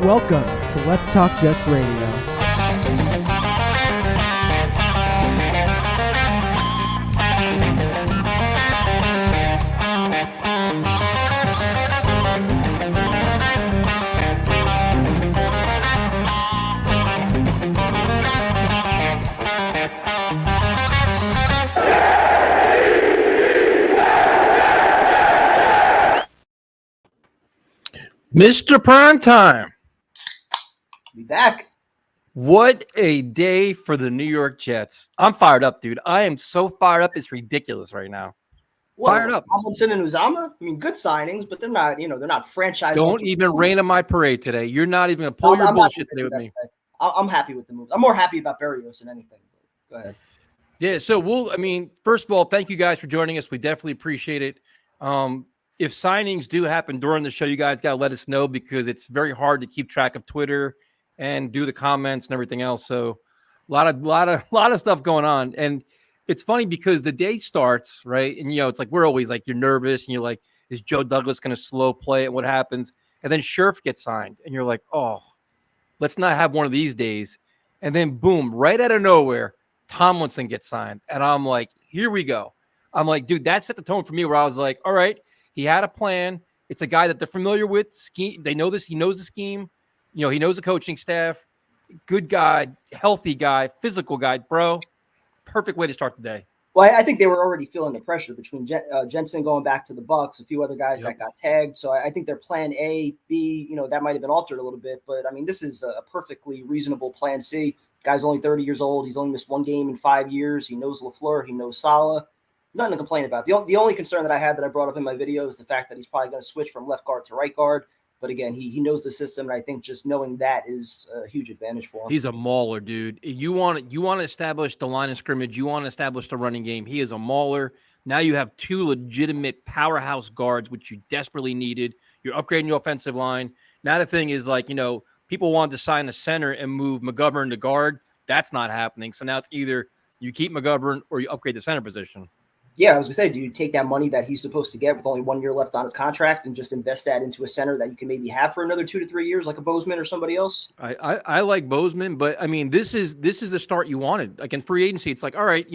Welcome to Let's Talk Jets Radio. Mr. Primetime. Be back. What a day for the New York Jets. I'm fired up, dude. I am so fired up. It's ridiculous right now. Fired up. Tomlinson and Uzama, I mean, good signings, but they're not franchise. Don't even rain on my parade today. You're not even going to pull your bullshit today with me. I'm happy with the move. I'm more happy about Berrios than anything. Go ahead. Yeah, so first of all, thank you guys for joining us. We definitely appreciate it. If signings do happen during the show, you guys got to let us know because it's very hard to keep track of Twitter and do the comments and everything else. So a lot of stuff going on. And it's funny because the day starts, right? And, it's like we're always like, you're nervous and you're like, is Joe Douglas going to slow play it? What happens? And then Scherf gets signed and you're like, oh, let's not have one of these days. And then boom, right out of nowhere, Tomlinson gets signed. And I'm like, here we go. I'm like, dude, that set the tone for me where I was like, all right, he had a plan. It's a guy that they're familiar with. Scheme. They know this. He knows the scheme. He knows the coaching staff. Good guy, healthy guy, physical guy, bro. Perfect way to start the day. Well, I think they were already feeling the pressure between Jensen going back to the Bucs, a few other guys that got tagged. So I think their plan A, B, that might have been altered a little bit. But, I mean, this is a perfectly reasonable plan C. Guy's only 30 years old. He's only missed one game in 5 years. He knows LaFleur. He knows Saleh. Nothing to complain about. The only concern that I had that I brought up in my video is the fact that he's probably going to switch from left guard to right guard. But again, he knows the system, and I think just knowing that is a huge advantage for him. He's a mauler, dude. You want to establish the line of scrimmage. You want to establish the running game. He is a mauler. Now you have two legitimate powerhouse guards, which you desperately needed. You're upgrading your offensive line. Now the thing is, people wanted to sign a center and move McGovern to guard. That's not happening. So now it's either you keep McGovern or you upgrade the center position. Yeah, I was going to say, do you take that money that he's supposed to get with only 1 year left on his contract and just invest that into a center that you can maybe have for another 2 to 3 years, like a Bozeman or somebody else? I like Bozeman, but I mean, this is the start you wanted. Like in free agency, it's like, all right,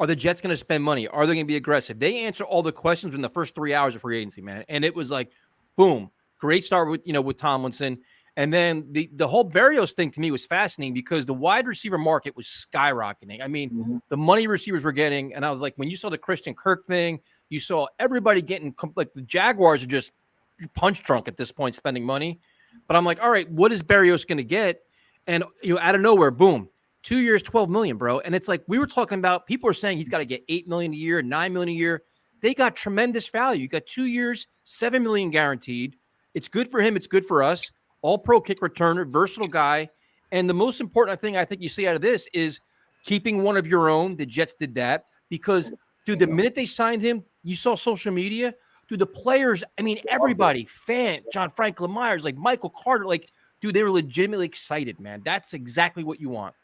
are the Jets going to spend money? Are they going to be aggressive? They answer all the questions in the first 3 hours of free agency, man. And it was like, boom, great start with Tomlinson. And then the whole Berrios thing to me was fascinating because the wide receiver market was skyrocketing. I mean, the money receivers were getting, and I was like, when you saw the Christian Kirk thing, you saw everybody getting, like the Jaguars are just punch drunk at this point, spending money. But I'm like, all right, what is Berrios going to get? And out of nowhere, boom, 2 years, $12 million, bro. And it's like we were talking about. People are saying he's got to get $8 million a year, $9 million a year. They got tremendous value. You got 2 years, $7 million guaranteed. It's good for him. It's good for us. All-pro kick returner, versatile guy. And the most important thing I think you see out of this is keeping one of your own. The Jets did that because, dude, the minute they signed him, you saw social media. Dude, the players, I mean, everybody, Fant, John Franklin Myers, like Michael Carter, dude, they were legitimately excited, man. That's exactly what you want.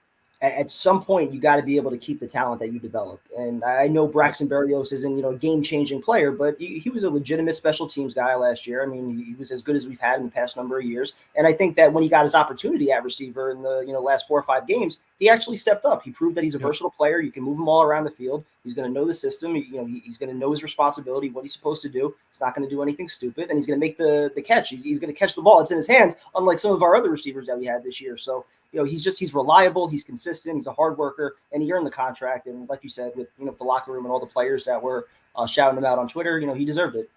At some point, you got to be able to keep the talent that you develop. And I know Braxton Berrios isn't, a game-changing player, but he was a legitimate special teams guy last year. I mean, he was as good as we've had in the past number of years. And I think that when he got his opportunity at receiver in the last 4 or 5 games, he actually stepped up. He proved that he's a versatile player. You can move him all around the field. He's going to know the system. He's going to know his responsibility, what he's supposed to do. He's not going to do anything stupid, and he's going to make the catch. He's going to catch the ball. It's in his hands, unlike some of our other receivers that we had this year. So, he's reliable, he's consistent, he's a hard worker, and he earned the contract. And like you said, with the locker room and all the players that were shouting him out on Twitter, he deserved it.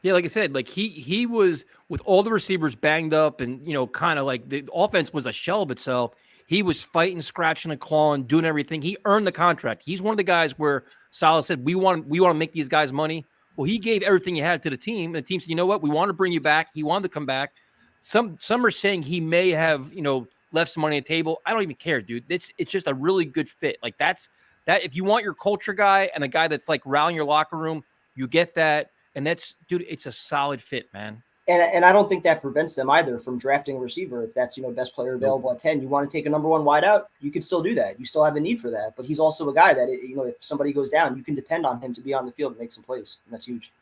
Yeah, like I said, he was with all the receivers banged up, and kind of like the offense was a shell of itself. He was fighting, scratching, and clawing, doing everything. He earned the contract. He's one of the guys where Saleh said, "We want to make these guys money." Well, he gave everything he had to the team, and the team said, "You know what? We want to bring you back." He wanted to come back. Some are saying he may have left some money on the table. I don't even care, dude. It's just a really good fit. Like that's that. If you want your culture guy and a guy that's like rallying your locker room, you get that. And that's, dude, it's a solid fit, man. And I don't think that prevents them either from drafting a receiver. If that's, best player available at 10, you want to take a number 1 wide out, you can still do that. You still have the need for that. But he's also a guy that, if somebody goes down, you can depend on him to be on the field and make some plays. And that's huge.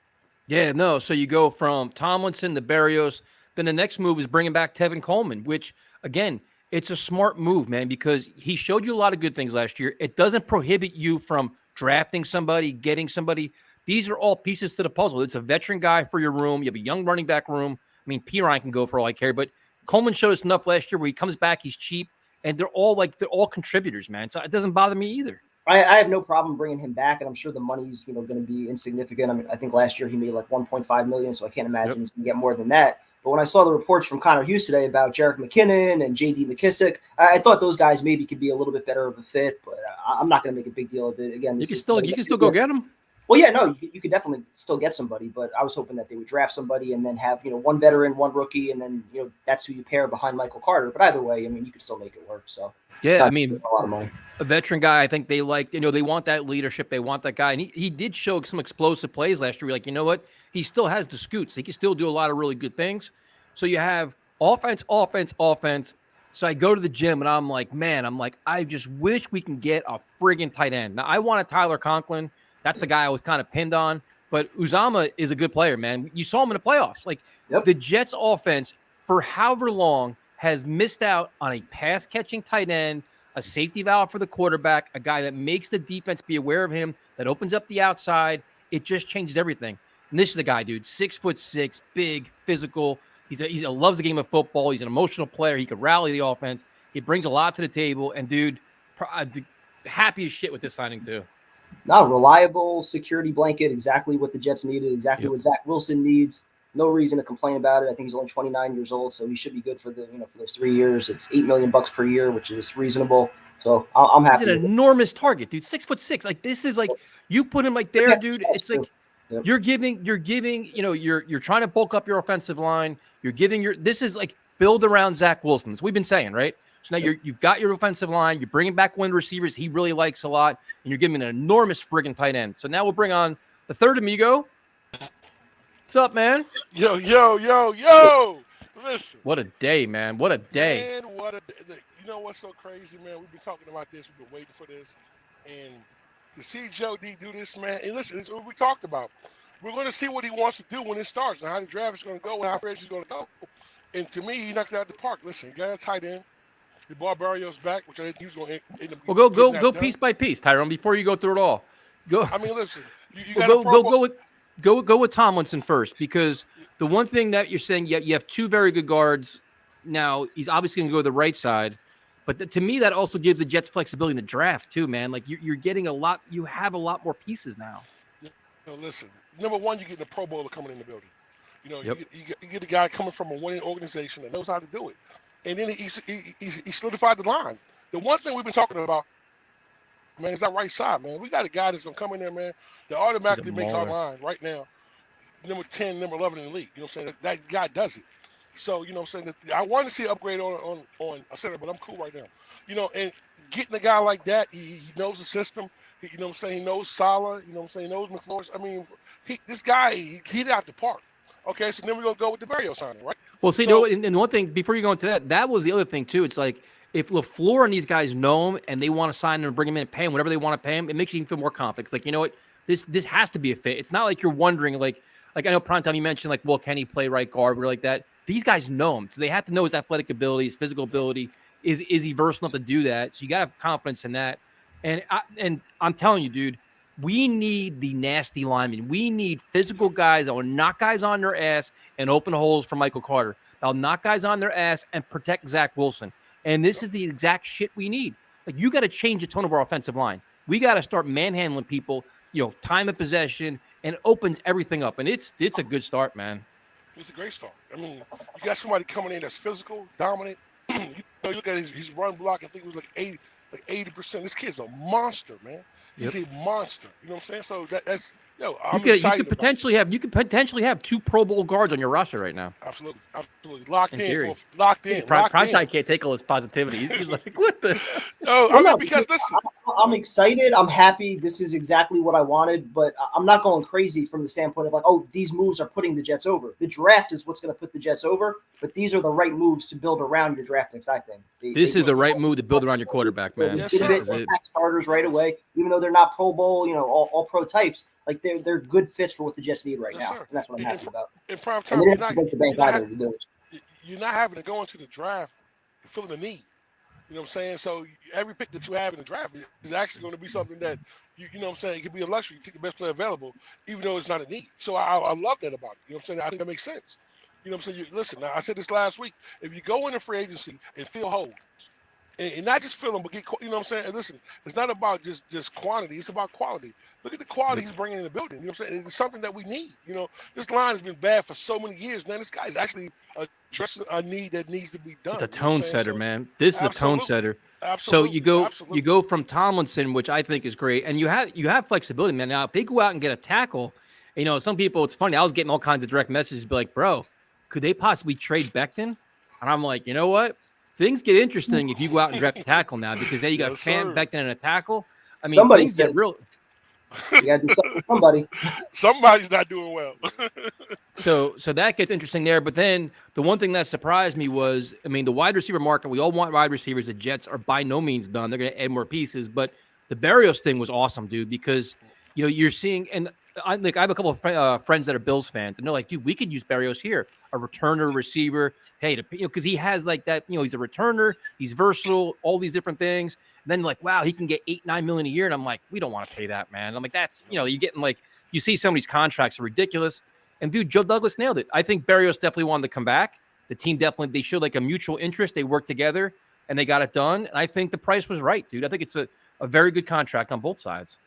Yeah, no. So you go from Tomlinson to Berrios. then the next move is bringing back Tevin Coleman, which, again, it's a smart move, man, because he showed you a lot of good things last year. It doesn't prohibit you from drafting somebody, getting somebody. These are all pieces to the puzzle. It's a veteran guy for your room. You have a young running back room. I mean, Pirine can go for all I care, but Coleman showed us enough last year where he comes back, he's cheap, and they're all contributors, man. So it doesn't bother me either. I have no problem bringing him back, and I'm sure the money's going to be insignificant. I mean, I think last year he made like 1.5 million, so I can't imagine he's going to get more than that. But when I saw the reports from Connor Hughes today about Jerick McKinnon and J.D. McKissick, I thought those guys maybe could be a little bit better of a fit, but I'm not going to make a big deal of it. Again, you can still go get them. Well, yeah, no, you could definitely still get somebody, but I was hoping that they would draft somebody and then have, one veteran, one rookie, and then, that's who you pair behind Michael Carter. But either way, I mean, you could still make it work. So, yeah, I mean, a lot of money. A veteran guy, I think they like, they want that leadership. They want that guy. And he did show some explosive plays last year. Like, you know what? He still has the scoots. He can still do a lot of really good things. So you have offense. So I go to the gym and I'm like, I just wish we can get a friggin' tight end. Now, I wanted Tyler Conklin. That's the guy I was kind of pinned on. But Uzama is a good player, man. You saw him in the playoffs. Like, the Jets offense, for however long, has missed out on a pass-catching tight end, a safety valve for the quarterback, a guy that makes the defense be aware of him, that opens up the outside. It just changes everything. And this is the guy, dude. 6'6", big, physical. He loves the game of football. He's an emotional player. He could rally the offense. He brings a lot to the table. And, dude, happy as shit with this signing, too. Not reliable security blanket, exactly what the Jets needed, exactly what Zach Wilson needs. No reason to complain about it. I think he's only 29 years old, so he should be good for for those 3 years. It's $8 million per year, which is reasonable. So I'm happy. He's an enormous target, dude. 6'6". Like, this is like, you put him like there, dude. It's like you're giving. You're trying to bulk up your offensive line. You're giving this is like build around Zach Wilson. That's what we've been saying, right? So now you've got your offensive line. You're bringing back one receivers he really likes a lot, and you're giving an enormous friggin' tight end. So now we'll bring on the third amigo. What's up, man? Yo. Listen. What a day, man. What a day. Man, you know what's so crazy, man? We've been talking about this. We've been waiting for this. And to see Joe D do this, man, and listen, it's what we talked about. We're going to see what he wants to do when it starts and how the draft is going to go and how Fred's is going to go. And to me, he knocked it out of the park. Listen, he got a tight end. He brought Barrios back, which I think he was going to end up. Well, go piece by piece, Tyrone. Before you go through it all, go. I mean, listen. Go with Tomlinson first, because the one thing that you're saying, you have two very good guards. Now he's obviously going to go to the right side, but to me that also gives the Jets flexibility in the draft too, man. Like you're getting a lot. You have a lot more pieces now. Listen. Number one, you're getting a Pro Bowler coming in the building. You get a guy coming from a winning organization that knows how to do it. And then he solidified the line. The one thing we've been talking about, man, is that right side, man. We got a guy that's going to come in there, man, that automatically makes our line right now. Number 10, number 11 in the league. You know what I'm saying? That guy does it. So, you know what I'm saying? I wanted to see an upgrade on a center, but I'm cool right now. And getting a guy like that, he knows the system. You know what I'm saying? He knows Salah. You know what I'm saying? He knows McFlores. I mean, this guy, he's out the park. Okay, so then we're going to go with the Barrios signing, right? Well, see, and one thing, before you go into that was the other thing, too. It's like, if LaFleur and these guys know him and they want to sign him and bring him in and pay him whatever they want to pay him, it makes you feel more confident. It's like, you know what? This has to be a fit. It's not like you're wondering, like I know Primetime you mentioned, like, well, can he play right guard or like that? These guys know him. So they have to know his athletic ability, his physical ability. Is he versatile enough to do that? So you got to have confidence in that. And I'm telling you, dude, we need the nasty linemen. We need physical guys that will knock guys on their ass and open holes for Michael Carter. They'll knock guys on their ass and protect Zach Wilson. And this is the exact shit we need. Like, you got to change the tone of our offensive line. We got to start manhandling people, time of possession, and it opens everything up. And it's a good start, man. It's a great start. I mean, you got somebody coming in that's physical, dominant. You look at his run block, I think it was like 80%. This kid's a monster, man. He's a monster. You know what I'm saying? So that's I'm excited. You could potentially have two Pro Bowl guards on your roster right now. Absolutely. Locked in. Primetime can't take all his positivity. He's like, what the? Because listen, I'm excited. I'm happy. This is exactly what I wanted, but I'm not going crazy from the standpoint of like, oh, these moves are putting the Jets over. The draft is what's going to put the Jets over, but these are the right moves to build around your draft picks, I think. This is the right move to build around your quarterback, man. Yes, starters right away, even though they're not Pro Bowl, all pro types. Like they're good fits for what the Jets need right now. And that's what I'm happy about. In prime time, you're not having to go into the draft feeling the need. You know what I'm saying? So every pick that you have in the draft is actually going to be something that you know what I'm saying. It could be a luxury. You take the best player available, even though it's not a need. So I love that about it. You know what I'm saying? I think that makes sense. You know what I'm saying? Listen, I said this last week. If you go into free agency and fill holes, and not just fill them, but get, you know what I'm saying? And listen, it's not about just quantity. It's about quality. Look at the quality he's bringing in the building. You know what I'm saying? It's something that we need. You know, this line has been bad for so many years. Man, this guy's actually addressing a need that needs to be done. It's a tone setter, man. This is a tone setter. Absolutely. So you go from Tomlinson, which I think is great, and you have flexibility, man. Now, if they go out and get a tackle, you know, some people, it's funny. I was getting all kinds of direct messages, be like, bro, could they possibly trade Becton? And I'm like, you know what? Things get interesting if you go out and draft a tackle now, because now you got Fan, Becton, and a tackle. I mean, somebody things get real. You got to do something. Somebody. Somebody's not doing well. So that gets interesting there. But then the one thing that surprised me was, I mean, the wide receiver market. We all want wide receivers. The Jets are by no means done. They're going to add more pieces. But the Berrios thing was awesome, dude, because you know you're seeing, and I have a couple of friends that are Bills fans, and they're like, dude, we could use Berrios here, a returner, receiver. Hey, because he has like that, you know, he's a returner, he's versatile, all these different things. And then like, wow, he can get $8-9 million a year, and I'm like, we don't want to pay that, man. I'm like, that's, you know, you're getting like, you see some of these contracts are ridiculous. And dude, Joe Douglas nailed it. I think Berrios definitely wanted to come back. The team definitely, they showed like a mutual interest. They worked together and they got it done. And I think the price was right, dude. I think it's a very good contract on both sides.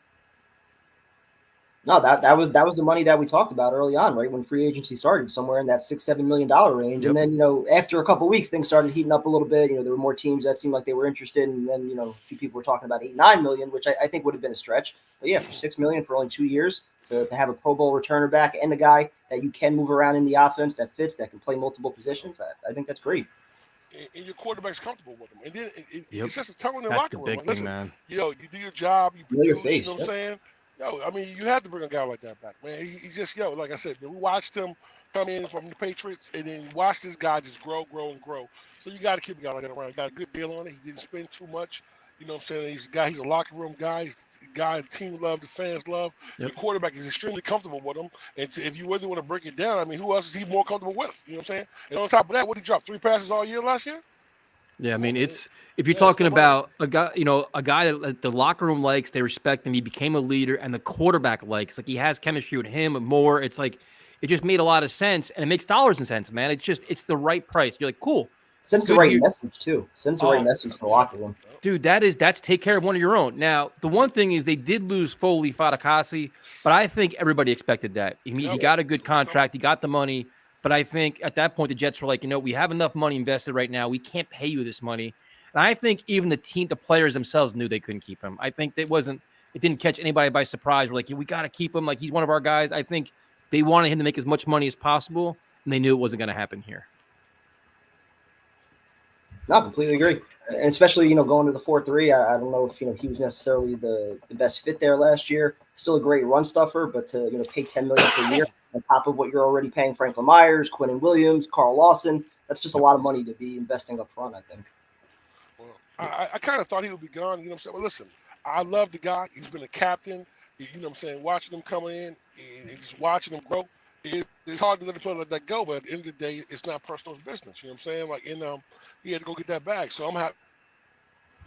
No, that was the money that we talked about early on, right? When free agency started, somewhere in that $6-7 million range. Yep. And then, you know, after a couple of weeks, things started heating up a little bit. You know, there were more teams that seemed like they were interested. And then, you know, a few people were talking about $8-9 million, which I think would have been a stretch. But yeah, for $6 million for only 2 years to have a Pro Bowl returner back and a guy that you can move around in the offense that fits, that can play multiple positions, I think that's great. And your quarterback's comfortable with him. And then it's just a tone in the That's locker room. Big like, thing, listen, man. you know, you do your job, you Know your produce, face, you know what I'm saying? Yo, I mean, you have to bring a guy like that back, man. He just, yo, like I said, we watched him come in from the Patriots, and then watch this guy just grow. So you got to keep a guy like that around. He got a good deal on it. He didn't spend too much. You know what I'm saying? He's a locker room guy. He's a guy the team love, the fans love. Yep. The quarterback is extremely comfortable with him. And if you really want to break it down, I mean, who else is he more comfortable with? You know what I'm saying? And on top of that, what did he drop? 3 passes all year last year? Yeah, I mean, it's if you're talking about a guy, you know, a guy that the locker room likes, they respect him, he became a leader, and the quarterback likes, like he has chemistry with him and more. It's like it just made a lot of sense, and it makes dollars and cents, man. It's the right price. You're like, cool. Sends the right message too. Sends the right message to the locker room. Dude, that's take care of one of your own. Now, the one thing is they did lose Foley Fatukasi, but I think everybody expected that. He got a good contract, he got the money. But I think at that point, the Jets were like, you know, we have enough money invested right now. We can't pay you this money. And I think even the players themselves knew they couldn't keep him. I think it didn't catch anybody by surprise. We're like, we got to keep him. Like, he's one of our guys. I think they wanted him to make as much money as possible, and they knew it wasn't going to happen here. No, completely agree. And especially, you know, going to the 4-3, I don't know if, you know, he was necessarily the best fit there last year. Still a great run stuffer, but to, you know, pay $10 million per year on top of what you're already paying Franklin Myers, Quinnen Williams, Carl Lawson, that's just a lot of money to be investing up front, I think. Well, I kind of thought he would be gone. You know what I'm saying? Well, listen, I love the guy. He's been a captain. You know what I'm saying? Watching him come in and just watching him grow. It's hard to let a player like that go, but at the end of the day, it's not personal business. You know what I'm saying? Like, he had to go get that bag. So I'm happy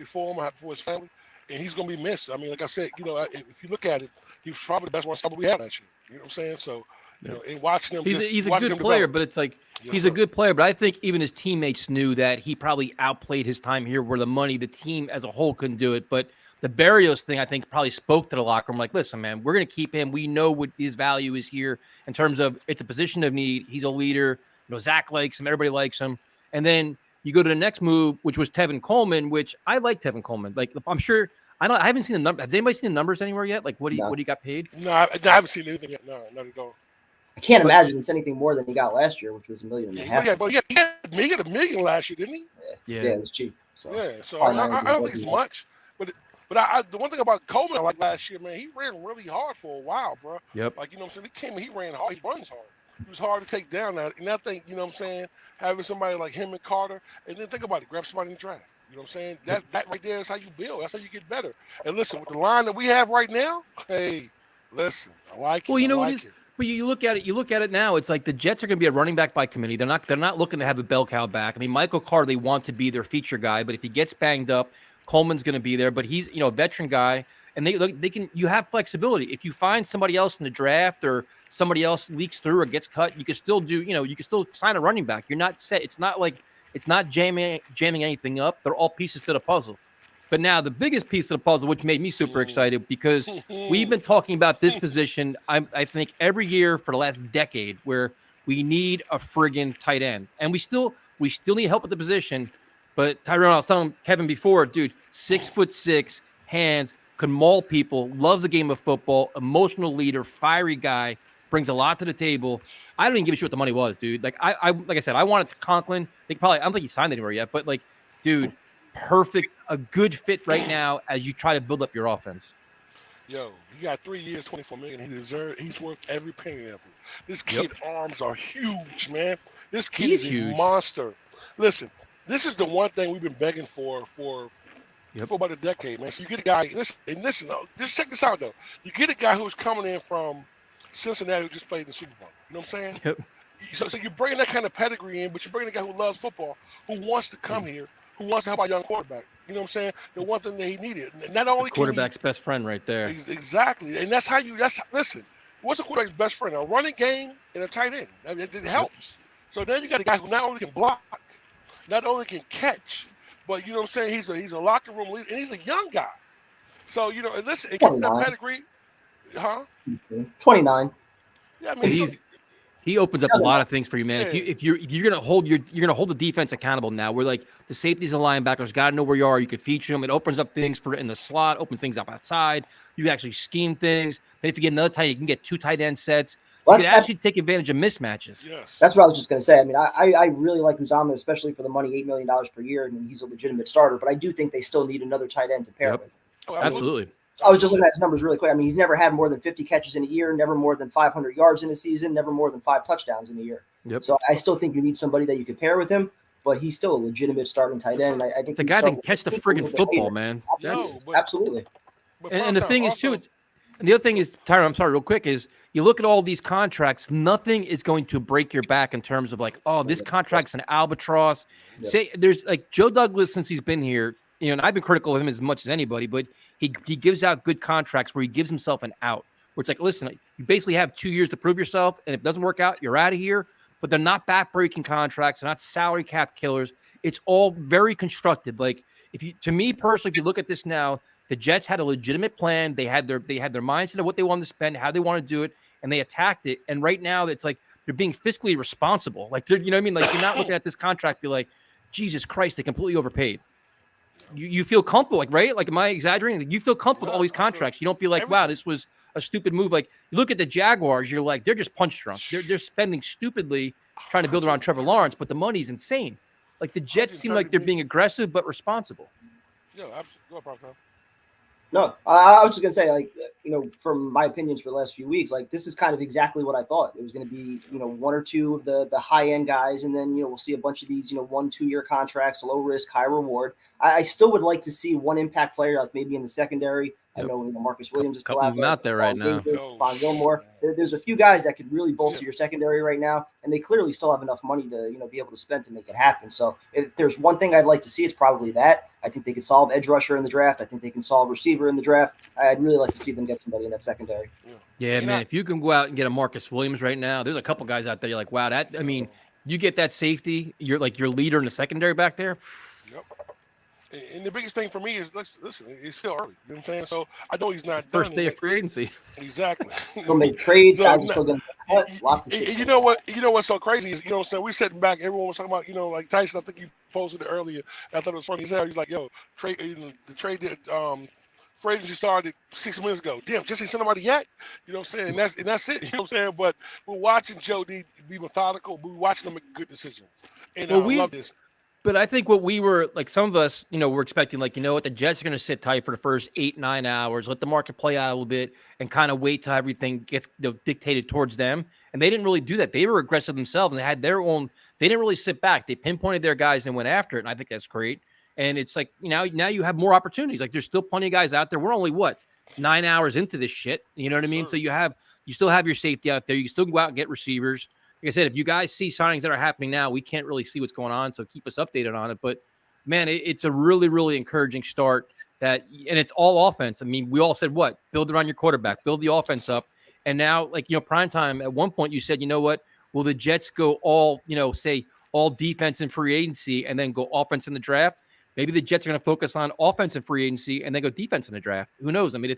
for him, I'm happy for his family, and he's going to be missed. I mean, like I said, you know, if you look at it, he was probably the best one we had last year. You know what I'm saying? So, you know, and watching him, he's a good player, but it's like he's a good player. But I think even his teammates knew that he probably outplayed his time here, where the team as a whole couldn't do it. But the Berrios thing, I think, probably spoke to the locker room. Like, listen, man, we're going to keep him. We know what his value is here in terms of it's a position of need. He's a leader. You know, Zach likes him. Everybody likes him. And then you go to the next move, which was Tevin Coleman, which I like Tevin Coleman. Like, I'm sure I haven't seen the number. Has anybody seen the numbers anywhere yet? Like, what he got paid? No, I haven't seen anything yet. No, not at all. I can't imagine it's anything more than he got last year, which was $1.5 million. Yeah, but he got $1 million last year, didn't he? Yeah, it was cheap. So I don't think it's much. But the one thing about Coleman, like last year, man, he ran really hard for a while, bro. Yep. Like, you know what I'm saying? He ran hard. He runs hard. He was hard to take down. And I think, you know what I'm saying, having somebody like him and Carter, and then think about it, grab somebody in the draft. You know what I'm saying? That right there is how you build. That's how you get better. And listen, with the line that we have right now, hey, listen, I like it. Well, you know what it is? But you look at it now. It's like the Jets are going to be a running back by committee. They're not looking to have a bell cow back. I mean, Michael Carter, they want to be their feature guy, but if he gets banged up, Coleman's going to be there. But he's a veteran guy, and they can. You have flexibility. If you find somebody else in the draft or somebody else leaks through or gets cut, you can still you can still sign a running back. You're not set. It's not jamming anything up. They're all pieces to the puzzle. But now the biggest piece of the puzzle, which made me super excited, because we've been talking about this position, I think, every year for the last decade, where we need a friggin' tight end. And we still need help at the position. But Tyrone, I was telling Kevin before, dude, 6'6", hands, can maul people, loves the game of football, emotional leader, fiery guy, brings a lot to the table. I don't even give a shit what the money was, dude. Like I said, I wanted to Conklin. I don't think he signed anywhere yet, but dude, perfect, a good fit right now as you try to build up your offense. Yo, he got 3 years, $24 million. He's worth every penny of it. This kid arms are huge, man. This kid is a monster. Listen, this is the one thing we've been begging for about a decade, man. So you get a guy, listen, just check this out though. You get a guy who's coming in from Cincinnati who just played in the Super Bowl. You know what I'm saying? Yep. So you're bringing that kind of pedigree in, but you're bringing a guy who loves football, who wants to come here, who wants to help our young quarterback. You know what I'm saying? The one thing that he needed. Not only the quarterback's best friend right there. Exactly. And listen, what's a quarterback's best friend? A running game and a tight end. I mean, it helps. So then you got a guy who not only can block, not only can catch, but you know what I'm saying? He's a locker room leader, and he's a young guy. So, and listen, and keeping that pedigree, 29. Yeah, I mean, he opens up a lot of things for you, man. Yeah. If you're gonna hold the defense accountable now. We're like the safeties and linebackers got to know where you are. You can feature them. It opens up things for in the slot, opens things up outside. You can actually scheme things. Then if you get another tight, you can get 2 tight end sets. You can actually take advantage of mismatches. Yes. That's what I was just going to say. I mean, I really like Uzomah, especially for the money, $8 million per year, and he's a legitimate starter. But I do think they still need another tight end to pair with. Oh, absolutely. I was just looking at his numbers really quick. I mean, he's never had more than 50 catches in a year, never more than 500 yards in a season, never more than 5 touchdowns in a year. Yep. So I still think you need somebody that you could pair with him, but he's still a legitimate starting tight end. And I think the guy that can catch the friggin' football, man. Absolutely. And the thing is, too, and the other thing is, Tyron, I'm sorry, real quick, is you look at all these contracts, nothing is going to break your back in terms of this contract's an albatross. Yep. Say there's Joe Douglas, since he's been here, and I've been critical of him as much as anybody, but he gives out good contracts where he gives himself an out. Where it's listen, you basically have 2 years to prove yourself, and if it doesn't work out, you're out of here. But they're not back-breaking contracts. They're not salary cap killers. It's all very constructive. To me personally, if you look at this now, the Jets had a legitimate plan. They had their mindset of what they wanted to spend, how they want to do it, and they attacked it. And right now, it's they're being fiscally responsible. You know what I mean? You're not looking at this contract, be like, Jesus Christ, they completely overpaid. You feel comfortable, right? Am I exaggerating? You feel comfortable with all these contracts. You don't be like, wow, this was a stupid move. You look at the Jaguars, you're like, they're just punch drunk. They're spending stupidly trying to build around Trevor Lawrence, but the money's insane. The Jets seem like they're being aggressive but responsible. Yeah, absolutely. No, I was just going to say, from my opinions for the last few weeks, this is kind of exactly what I thought. It was going to be, 1 or 2 of the high-end guys, and then, we'll see a bunch of these, 1-2 year contracts, low risk, high reward. I still would like to see one impact player, maybe in the secondary. Yep. I know Marcus Williams is still out there right now. Stephon Gilmore. There's a few guys that could really bolster your secondary right now, and they clearly still have enough money to be able to spend to make it happen. So if there's one thing I'd like to see, it's probably that. I think they could solve edge rusher in the draft. I think they can solve receiver in the draft. I'd really like to see them get somebody in that secondary. Yeah, man. If you can go out and get a Marcus Williams right now, there's a couple guys out there. You're like, wow, you get that safety. You're your leader in the secondary back there. Yep. And the biggest thing for me is, listen, it's still early. You know what I'm saying? So I know he's not first day of free agency. Exactly. They'll make trades. Guys are still going to cut. Lots of shit. You know what's so crazy is, what I'm saying? We're sitting back. Everyone was talking about, Tyson. I think you posted it earlier. I thought it was funny. He said, he's like, yo, the trade that free agency started 6 minutes ago. Damn, just ain't sent nobody yet. You know what I'm saying? And that's it. You know what I'm saying? But we're watching Joe D be methodical. We're watching him make good decisions. And I love this. But I think what we were some of us, we're expecting, the Jets are going to sit tight for the first 8-9 hours, let the market play out a little bit, and kind of wait till everything gets dictated towards them. And they didn't really do that. They were aggressive themselves, and they had their own. They didn't really sit back. They pinpointed their guys and went after it. And I think that's great. And it's now you have more opportunities. There's still plenty of guys out there. We're only 9 hours into this shit. You know what I mean? So you have You still have your safety out there. You can still go out and get receivers. Like I said, if you guys see signings that are happening now, we can't really see what's going on, so keep us updated on it. But, man, it's a really, really encouraging start. And it's all offense. I mean, we all said what? Build around your quarterback. Build the offense up. And now, prime time, at one point you said, you know what? Will the Jets go all defense in free agency and then go offense in the draft? Maybe the Jets are going to focus on offense in free agency and then go defense in the draft. Who knows? I mean,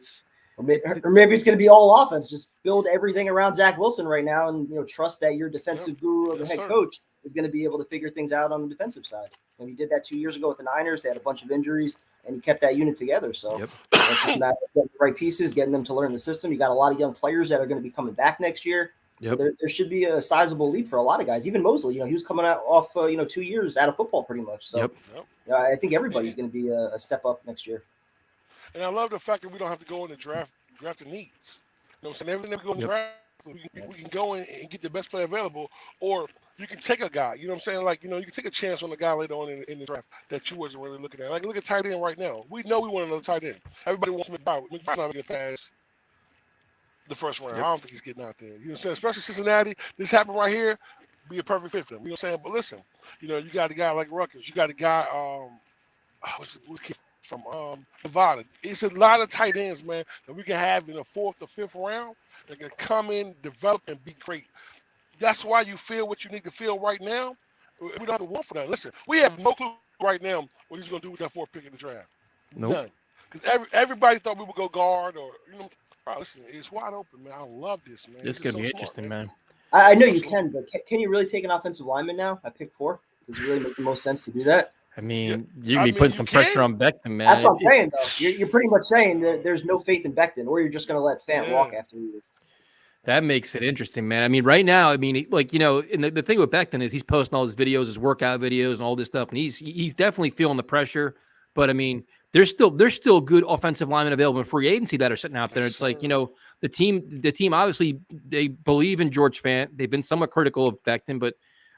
or maybe it's going to be all offense. Just build everything around Zach Wilson right now, and trust that your defensive guru or the head coach is going to be able to figure things out on the defensive side. And he did that 2 years ago with the Niners. They had a bunch of injuries, and he kept that unit together. So it's just a matter of getting the right pieces, getting them to learn the system. You got a lot of young players that are going to be coming back next year. So there should be a sizable leap for a lot of guys. Even Mosley, he was coming off 2 years out of football pretty much. So I think everybody's going to be a step up next year. And I love the fact that we don't have to go in the draft the needs. So everything that we go in the draft, we can go in and get the best player available, or you can take a guy. You know what I'm saying? You can take a chance on a guy later on in the draft that you wasn't really looking at. Like, look at tight end right now. We know we want another tight end. Everybody wants McBride. McBride's not going to pass the first round. I don't think he's getting out there. You know what I'm saying? Especially Cincinnati. This happened right here. Be a perfect fit for him. You know what I'm saying? But listen, you got a guy like Rutgers. You got a guy, what's the kid from Nevada. It's a lot of tight ends, man, that we can have in the 4th or 5th round that can come in, develop, and be great. That's why you feel what you need to feel right now. We don't have to want for that. Listen, we have no clue right now what he's going to do with that 4th pick in the draft. Nope. None. Because everybody thought we would go guard or, listen, it's wide open, man. I love this, man. It's going to be interesting, man. I know you can, but can you really take an offensive lineman now at pick 4? Does it really make the most sense to do that? I mean, you're going to be putting some pressure on Becton, man. That's what I'm saying, though. You're pretty much saying that there's no faith in Becton, or you're just going to let Fant walk after you. That makes it interesting, man. I mean, right now, and the thing with Becton is he's posting all his videos, his workout videos, and all this stuff, and he's definitely feeling the pressure. But I mean, there's still good offensive linemen available in free agency that are sitting out there. It's like, the team obviously they believe in George Fant. They've been somewhat critical of Becton, but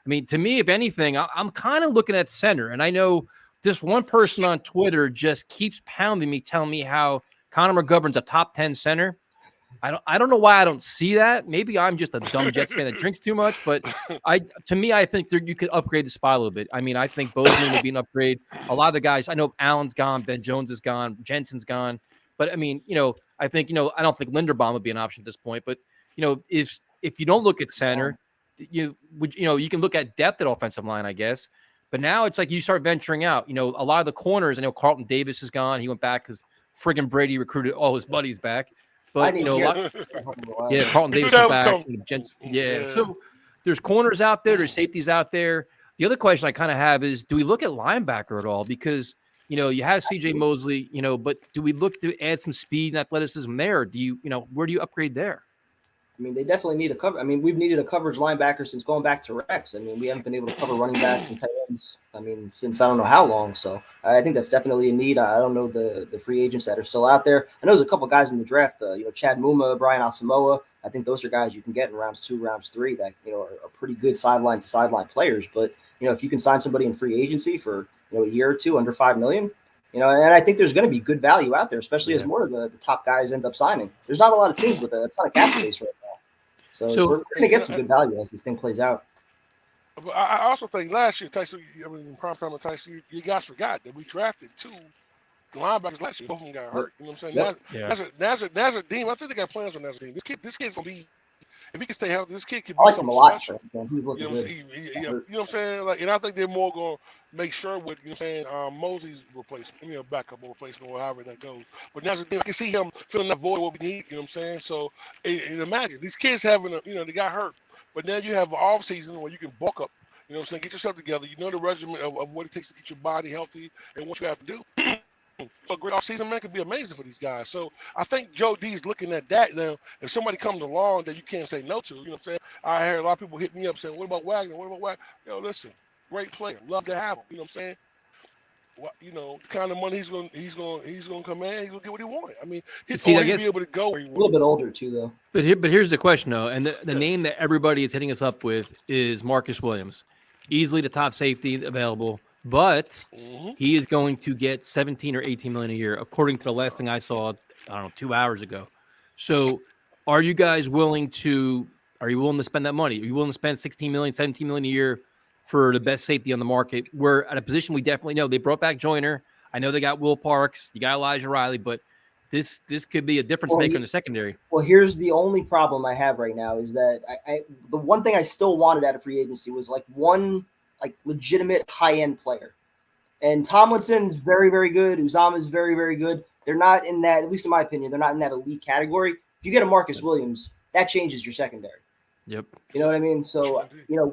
I mean, to me, if anything, I'm kind of looking at center. And I know this one person on Twitter just keeps pounding me, telling me how Connor McGovern's a top 10 center. I don't know why I don't see that. Maybe I'm just a dumb Jets fan that drinks too much, but I think you could upgrade the spot a little bit. I mean, I think Bozeman would be an upgrade. A lot of the guys, I know Allen's gone, Ben Jones is gone, Jensen's gone, but I mean, I think, I don't think Linderbaum would be an option at this point, but if you don't look at center, you can look at depth at offensive line, I guess. But now it's like you start venturing out. A lot of the corners, I know Carlton Davis is gone. He went back because friggin' Brady recruited all his buddies back. But Carlton Davis went back. So there's corners out there, there's safeties out there. The other question I kind of have is, do we look at linebacker at all? Because you have CJ Mosley, but do we look to add some speed and athleticism there? Do you, where do you upgrade there? I mean, they definitely need a cover. I mean, we've needed a coverage linebacker since going back to Rex. I mean, we haven't been able to cover running backs and tight ends, since I don't know how long. So I think that's definitely a need. I don't know the free agents that are still out there. I know there's a couple guys in the draft, Chad Muma, Brian Asamoah. I think those are guys you can get in rounds 2, rounds 3 that, are pretty good sideline to sideline players. But, if you can sign somebody in free agency for, a year or two under $5 million, and I think there's going to be good value out there, especially as more of the top guys end up signing. There's not a lot of teams with a ton of cap space right now. So we're going to get some good value as this thing plays out. But I also think last year, Tyson, in prime time of Tyson, you guys forgot that we drafted 2 linebackers last year. Both of them got hurt. You know what I'm saying? Nazardine, I think they got plans on Nazardine. This kid's going to be, if he can stay healthy, this kid can be I like him a lot. Special. He's looking good. You know what I'm saying? And I think they're more going to make sure with, Mosley's replacement, backup or replacement, or however that goes. But Nazardine, I can see him filling that void what we need. You know what I'm saying? So, and imagine these kids having, they got hurt. But now you have an off season where you can bulk up. You know what I'm saying? Get yourself together. You know the regimen of what it takes to get your body healthy and what you have to do. So a great offseason, man, could be amazing for these guys. So I think Joe D is looking at that now. If somebody comes along that you can't say no to, you know what I'm saying? I heard a lot of people hit me up saying, what about Wagner? What about Wagner? Listen, great player. Love to have him. You know what I'm saying? The kind of money he's gonna come in, he's gonna get what he wanted. I mean, he's going to be able to go. A little bit older too, though. But here's the question, though, and the name that everybody is hitting us up with is Marcus Williams, easily the top safety available, but he is going to get 17 or 18 million a year, according to the last thing I saw. I don't know, 2 hours ago. So Are you guys willing to spend that money? Are you willing to spend $16 million, $17 million a year for the best safety on the market? We're at a position we definitely know. They brought back Joyner. I know they got Will Parks. You got Elijah Riley, but this could be a difference maker in the secondary. Well, here's the only problem I have right now is that the one thing I still wanted out of free agency was like one like legitimate high-end player. And Tomlinson's very, very good. Uzama's very, very good. They're not in that, at least in my opinion, they're not in that elite category. If you get a Marcus Williams, that changes your secondary. Yep. You know what I mean? So,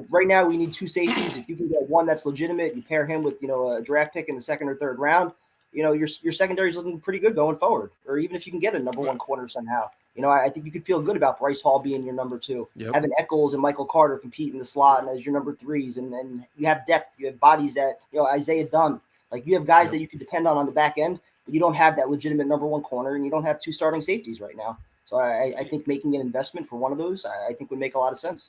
right now we need two safeties. If you can get one that's legitimate, you pair him with, a draft pick in the second or third round, your secondary is looking pretty good going forward. Or even if you can get a number one corner somehow. I think you could feel good about Bryce Hall being your number two. Yep. Having Eccles and Michael Carter compete in the slot and as your number threes. And you have depth. You have bodies that, Isaiah Dunn. Like, you have guys that you can depend on the back end, but you don't have that legitimate number one corner, and you don't have two starting safeties right now. So I think making an investment for one of those, I think would make a lot of sense.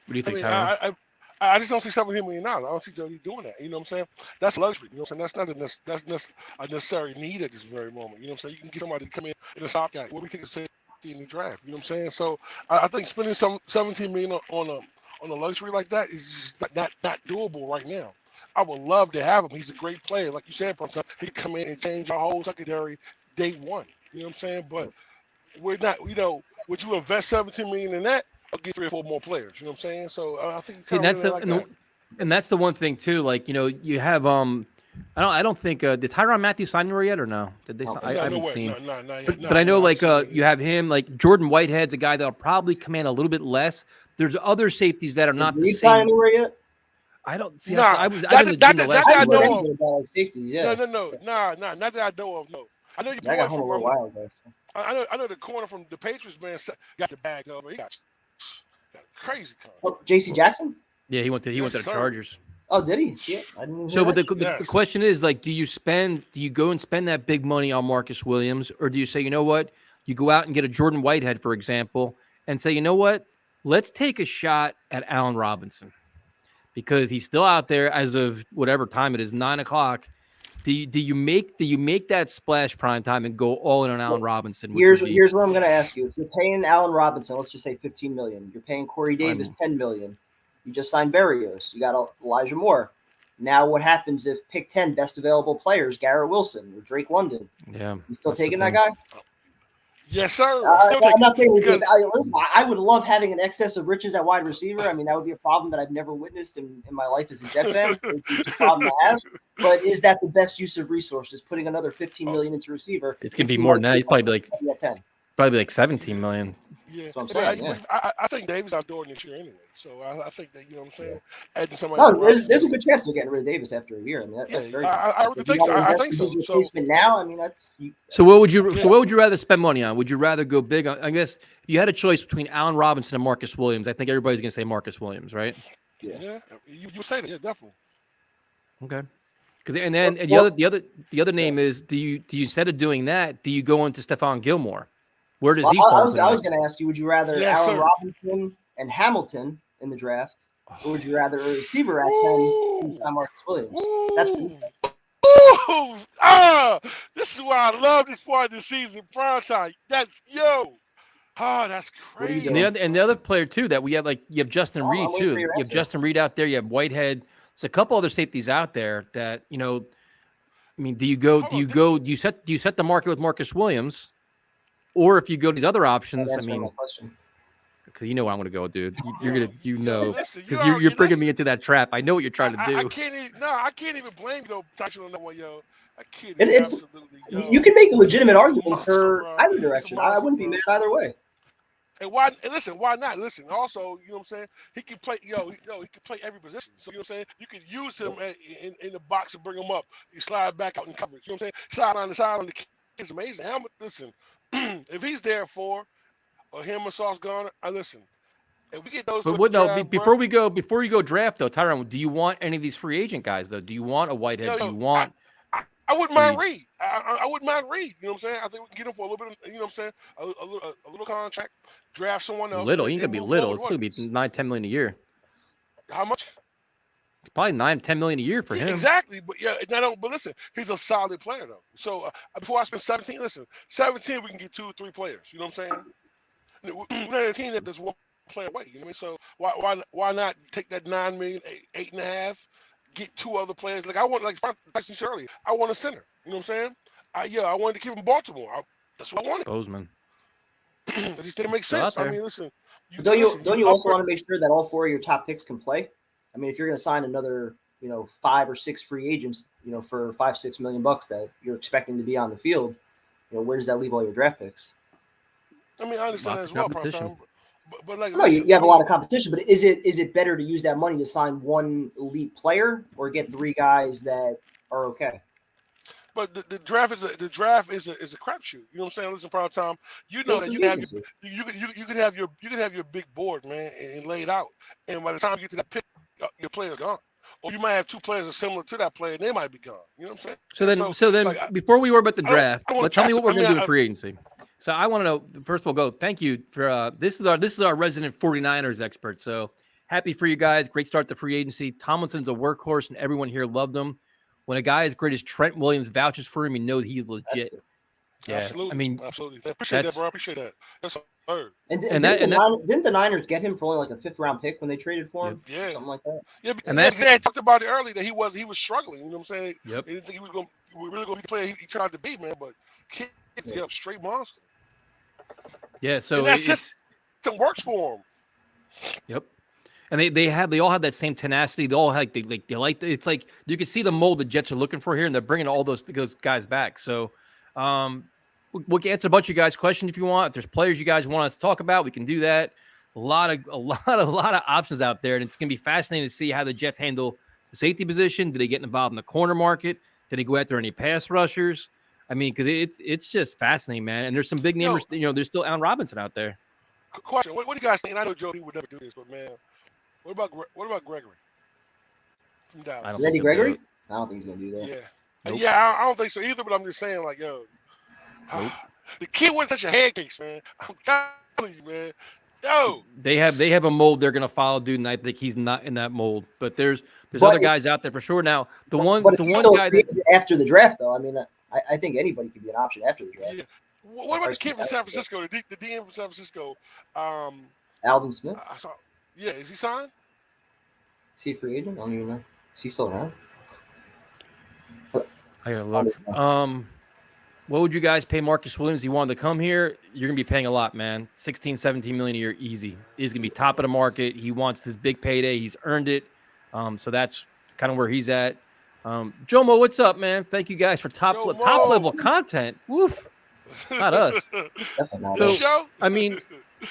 What do you think, Tyler? I just don't see $17 million. I don't see Jody doing that. You know what I'm saying? That's luxury. You know what I'm saying? That's not a necessary need at this very moment. You know what I'm saying? You can get somebody to come in a stop guy. What do we think is in the draft? You know what I'm saying? So I think spending some $17 million on a luxury like that is just not doable right now. I would love to have him. He's a great player. Like you said, he come in and change our whole secondary day one. You know what I'm saying? But we're not, would you invest $17 million in that? I'll get 3 or 4 more players. You know what I'm saying? So I think and that's the one thing too. Like, you have I don't think did Tyrann Matthew sign anywhere yet or no? Did they? I haven't seen. But I know you have him. Like Jordan Whitehead's a guy that'll probably command a little bit less. There's other safeties that are not the same. Anywhere yet? I don't see. I was not that I know of. About safeties, yeah. No, not that I know of. No, I know you. I got home a little while ago. I know the corner from the Patriots, man, got the bag up. He got crazy. J.C. Jackson? Yeah, he went to the Chargers. Oh, did he? Yeah, I didn't so, but the question is, like, do you go and spend that big money on Marcus Williams, or do you say, you know what, you go out and get a Jordan Whitehead, for example, and say, you know what, let's take a shot at Allen Robinson because he's still out there as of whatever time it is, 9:00. Do you make that splash prime time and go all in on Allen Robinson? Here's what I'm going to ask you. If you're paying Allen Robinson, let's just say $15 million. You're paying Corey Davis $10 million. You just signed Berrios. You got Elijah Moore. Now what happens if pick 10 best available players, Garrett Wilson or Drake London? Yeah. You still taking that guy? Yes, sir. I'm not saying listen, I would love having an excess of riches at wide receiver. I mean, that would be a problem that I've never witnessed in my life as a Jet fan. It's a problem to have. But is that the best use of resources? Putting another $15 million into receiver? It's gonna be more than that. He's probably like 10. Probably like $17 million. Yeah, that's what I'm saying. I think Davis outdoor this year anyway. So I think that, you know what I'm saying? Adding somebody there's a good chance they're getting rid of Davis after a year. I mean, that's very. I think so. I think so. Replacement now, I mean, that's. So what would you rather spend money on? Would you rather go big on? I guess if you had a choice between Allen Robinson and Marcus Williams, I think everybody's gonna say Marcus Williams, right? Yeah. You say that, yeah, definitely. Okay. Because the other name is do you instead of doing that, do you go into Stephon Gilmore? Where does he fall? I was going to ask you, would you rather Allen Robinson and Hamilton in the draft, or would you rather a receiver at 10 and Marcus Williams? That's this is why I love this part of the season, prime time. That's crazy. And the other player too that we have, like you have Justin Reed too. You have Justin Reed out there. You have Whitehead. There's a couple other safeties out there that I mean, do you set the market with Marcus Williams? Or if you go to these other options, I mean, because you know where I'm going to go, dude. You're going to, because you're bringing me into that trap. I know what you're trying to do. I can't even blame you, touching on that one, yo. I can't. You can make a legitimate argument for either direction. I wouldn't be mad either way. And why not? Listen, also, you know what I'm saying? He can play, he can play every position. So, you know what I'm saying? You can use him in the box and bring him up. You slide back out in coverage. You know what I'm saying? Side on the side on the kid's amazing. Listen. If he's there for him or Sauce Gardner, listen. If we get those, before you go draft though, Tyrann, do you want any of these free agent guys though? Do you want a Whitehead? Do you want? I wouldn't mind Reed. I wouldn't mind Reed. You know what I'm saying? I think we can get him for a little bit. You know what I'm saying? A little contract, draft someone else. Little, you can be little. It's gonna be $9-10 million a year. How much? Probably $9-10 million a year for him. Exactly, but but listen, he's a solid player though. So before I spend 17, we can get 2 or 3 players. You know what I'm saying? We're a team that does one player away. You know what I mean? So why not take that $9 million, 8.5, get 2 other players? Like I want, like Tyson said earlier, I want a center. You know what I'm saying? I wanted to keep him Baltimore. That's what I wanted. Bozeman. It just didn't make sense. I mean, listen. Don't you also want to make sure that all 4 of your top picks can play? I mean, if you're going to sign another, 5 or 6 free agents, for $5-6 million that you're expecting to be on the field, where does that leave all your draft picks? I mean, I understand Lots that as well, competition. but like, No, you have a lot of competition, but is it better to use that money to sign one elite player or get 3 guys that are okay? But the draft is a crapshoot. You know what I'm saying? Listen, prime time. You know that you can have your big board, man, and lay it out. And by the time you get to that pick, your player's gone. Or you might have 2 players that are similar to that player, and they might be gone. You know what I'm saying? So then, like, before we worry about the draft, tell me what we're going to do in free agency. So I want to know. First of all, go. Thank you for this is our resident 49ers expert. So happy for you guys. Great start to free agency. Tomlinson's a workhorse, and everyone here loved him. When a guy as great as Trent Williams vouches for him, you know he's legit. Yeah, absolutely. I mean, absolutely. I appreciate that, bro. I appreciate that. That's absurd. Didn't the Niners get him for only like a 5th round pick when they traded for him? Yeah, something like that. Yeah, and they talked about it earlier that he was struggling. You know what I'm saying? Yep. They didn't think he was really going to be the player he tried to be, man. But kids get up straight monster. Yeah, so and that system works for him. Yep. And they all have that same tenacity. They all have, they like it's like you can see the mold the Jets are looking for here, and they're bringing all those guys back. So, we'll get answer a bunch of you guys' questions if you want. If there's players you guys want us to talk about, we can do that. A lot of options out there, and it's gonna be fascinating to see how the Jets handle the safety position. Do they get involved in the corner market? Do they go after any pass rushers? I mean, because it's just fascinating, man. And there's some big names. There's still Allen Robinson out there. Question: What do you guys think? And I know Joe, he would never do this, but man. What about Gregory from Dallas? Randy Gregory? I don't think he's gonna do that. Yeah, nope. Yeah, I don't think so either. But I'm just saying, like, yo, the kid wasn't such a headcase, man. I'm telling you, man. Yo, they have a mold they're gonna follow, dude, and I think he's not in that mold. But there's other guys out there for sure. Now the one guy after the draft, though, I mean, I think anybody could be an option after the draft. Yeah. What about the kid from San Francisco? The DM from San Francisco, Alvin Smith. I saw. Yeah, is he signed? Is he a free agent? I don't even know. Is he still around? I gotta look. What would you guys pay Marcus Williams? He wanted to come here. You're gonna be paying a lot, man. 16, 17 million a year, easy. He's gonna be top of the market. He wants his big payday. He's earned it. So that's kind of where he's at. Jomo, what's up, man? Thank you guys for top level content. Woof. Not us. So, I mean,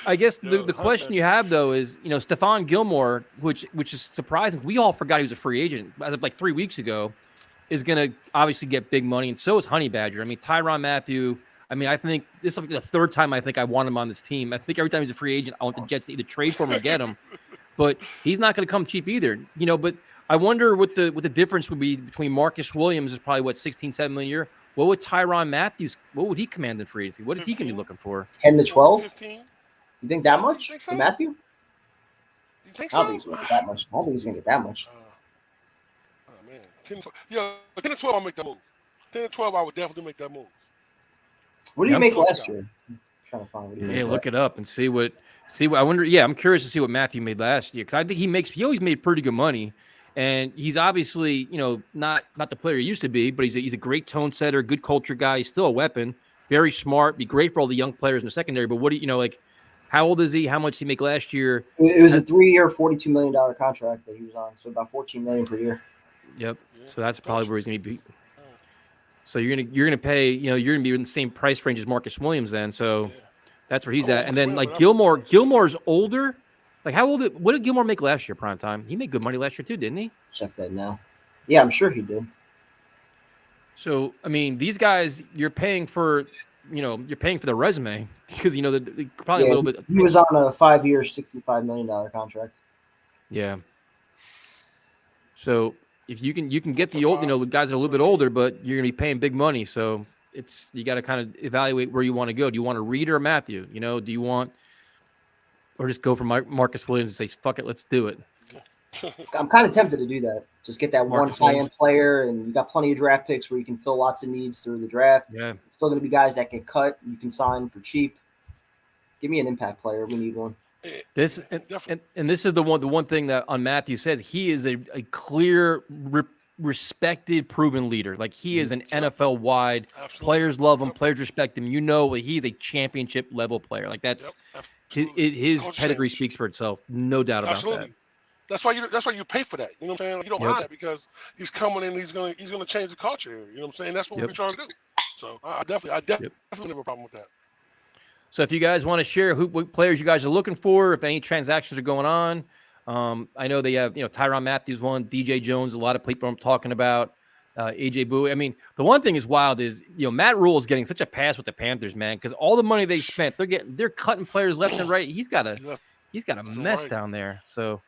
I guess the question you have though is, Stephon Gilmore, which is surprising. We all forgot he was a free agent as of like 3 weeks ago, is going to obviously get big money, and so is Honey Badger. I mean, Tyrann Mathieu. I mean, I think this is like the 3rd time I think I want him on this team. I think every time he's a free agent, I want the Jets to either trade for him or get him. But he's not going to come cheap either. But I wonder what the difference would be between Marcus Williams is probably what 16, 17 million a year. What would Tyrann Mathieu? What would he command in free agency? What is he going to be looking for? 10 to 12. 15? You think that much so? for Mathieu? You think I don't think he's going to get that much. I don't think he's going to get that much. Oh man, 10 to 12, I'll make that move. 10 to 12, I would definitely make that move. What did he make last year? I'm trying to find what he made. Look it up and see what. I wonder. Yeah, I'm curious to see what Mathieu made last year, because I think he always made pretty good money. And he's obviously, not the player he used to be, but he's a great tone setter, good culture guy. He's still a weapon, very smart, be great for all the young players in the secondary. But what do how old is he? How much did he make last year? It was a 3-year, $42 million contract that he was on, so about $14 million per year. Yep. So that's probably where he's going to be. So you're gonna pay, you're gonna be in the same price range as Marcus Williams then. So that's where he's at. And then Gilmore's older. Like, what did Gilmore make last year, prime time? He made good money last year too, didn't he? Check that now. Yeah, I'm sure he did. So, I mean, these guys, you're paying for the resume because, probably a little bit. He was on a 5-year, $65 million contract. Yeah. So if you can get the old, the guys that are a little bit older, but you're going to be paying big money. So you got to kind of evaluate where you want to go. Do you want a Reed or a Mathieu? Do you want, or just go for Marcus Williams and say, fuck it, let's do it? I'm kind of tempted to do that. Just get that Marcus one high-end player, and you got plenty of draft picks where you can fill lots of needs through the draft. Yeah. Still going to be guys that get cut. You can sign for cheap. Give me an impact player. We need one. This and this is the one thing that on Matthew says he is a clear, respected, proven leader. Like he is an NFL wide. Players love him. Players respect him. You know, he's a championship level player. Like that's his pedigree speaks for itself. No doubt about that. That's why you pay for that. You know what I'm saying? You don't mind it because he's coming in. He's gonna change the culture here. You know what I'm saying? That's what we're trying to do. So I definitely have a problem with that. So if you guys want to share what players you guys are looking for, if any transactions are going on, I know they have, Tyrann Matthews one, DJ Jones, a lot of people I'm talking about, AJ Bowie. I mean, the one thing is wild is, Matt Rule is getting such a pass with the Panthers, man, because all the money they spent, they're cutting players left and right. He's got a mess down there. So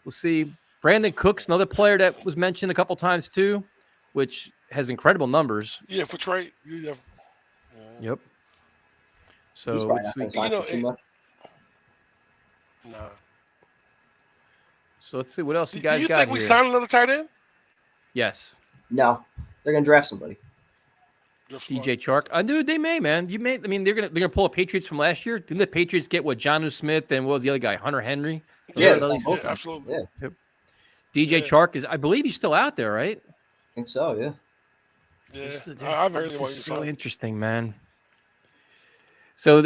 we'll see. Brandon Cooks, another player that was mentioned a couple times too, which has incredible numbers. Yeah, for trade. Yep. So let's see. Nah. So let's see what else you guys got here. Do you think we signed another tight end? Yes. No, they're gonna draft somebody. DJ Chark. Dude, they may, man. They're gonna pull a Patriots from last year. Didn't the Patriots get Jonnu Smith and what was the other guy, Hunter Henry? Yeah, absolutely. Yeah. Yep. DJ Chark is, I believe, he's still out there, right? I think so. Yeah. Yeah, I've heard it. So interesting, man. So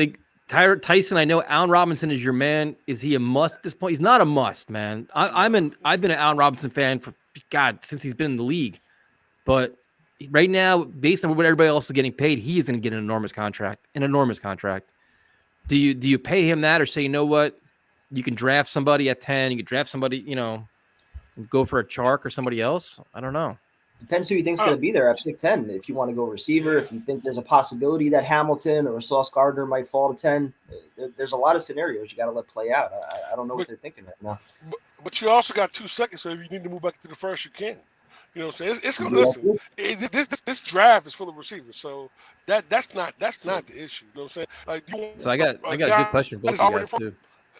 Tyson, I know Allen Robinson is your man. Is he a must at this point? He's not a must, man. I've been an Allen Robinson fan for since he's been in the league. But right now, based on what everybody else is getting paid, he is going to get an enormous contract. Do you pay him that, or say, you know what, you can draft somebody at 10, you can draft somebody, and go for a Chark or somebody else? I don't know. Depends who you think's going to be there at pick 10. If you want to go receiver, if you think there's a possibility that Hamilton or Sauce Gardner might fall to 10, there's a lot of scenarios you got to let play out. I don't know what they're thinking right now. But you also got 2 seconds, so if you need to move back to the first, you can. You know what I'm saying? It's going to listen. This draft is full of receivers, so that's not the issue. You know what I'm saying? So I got a good question for both of you guys too.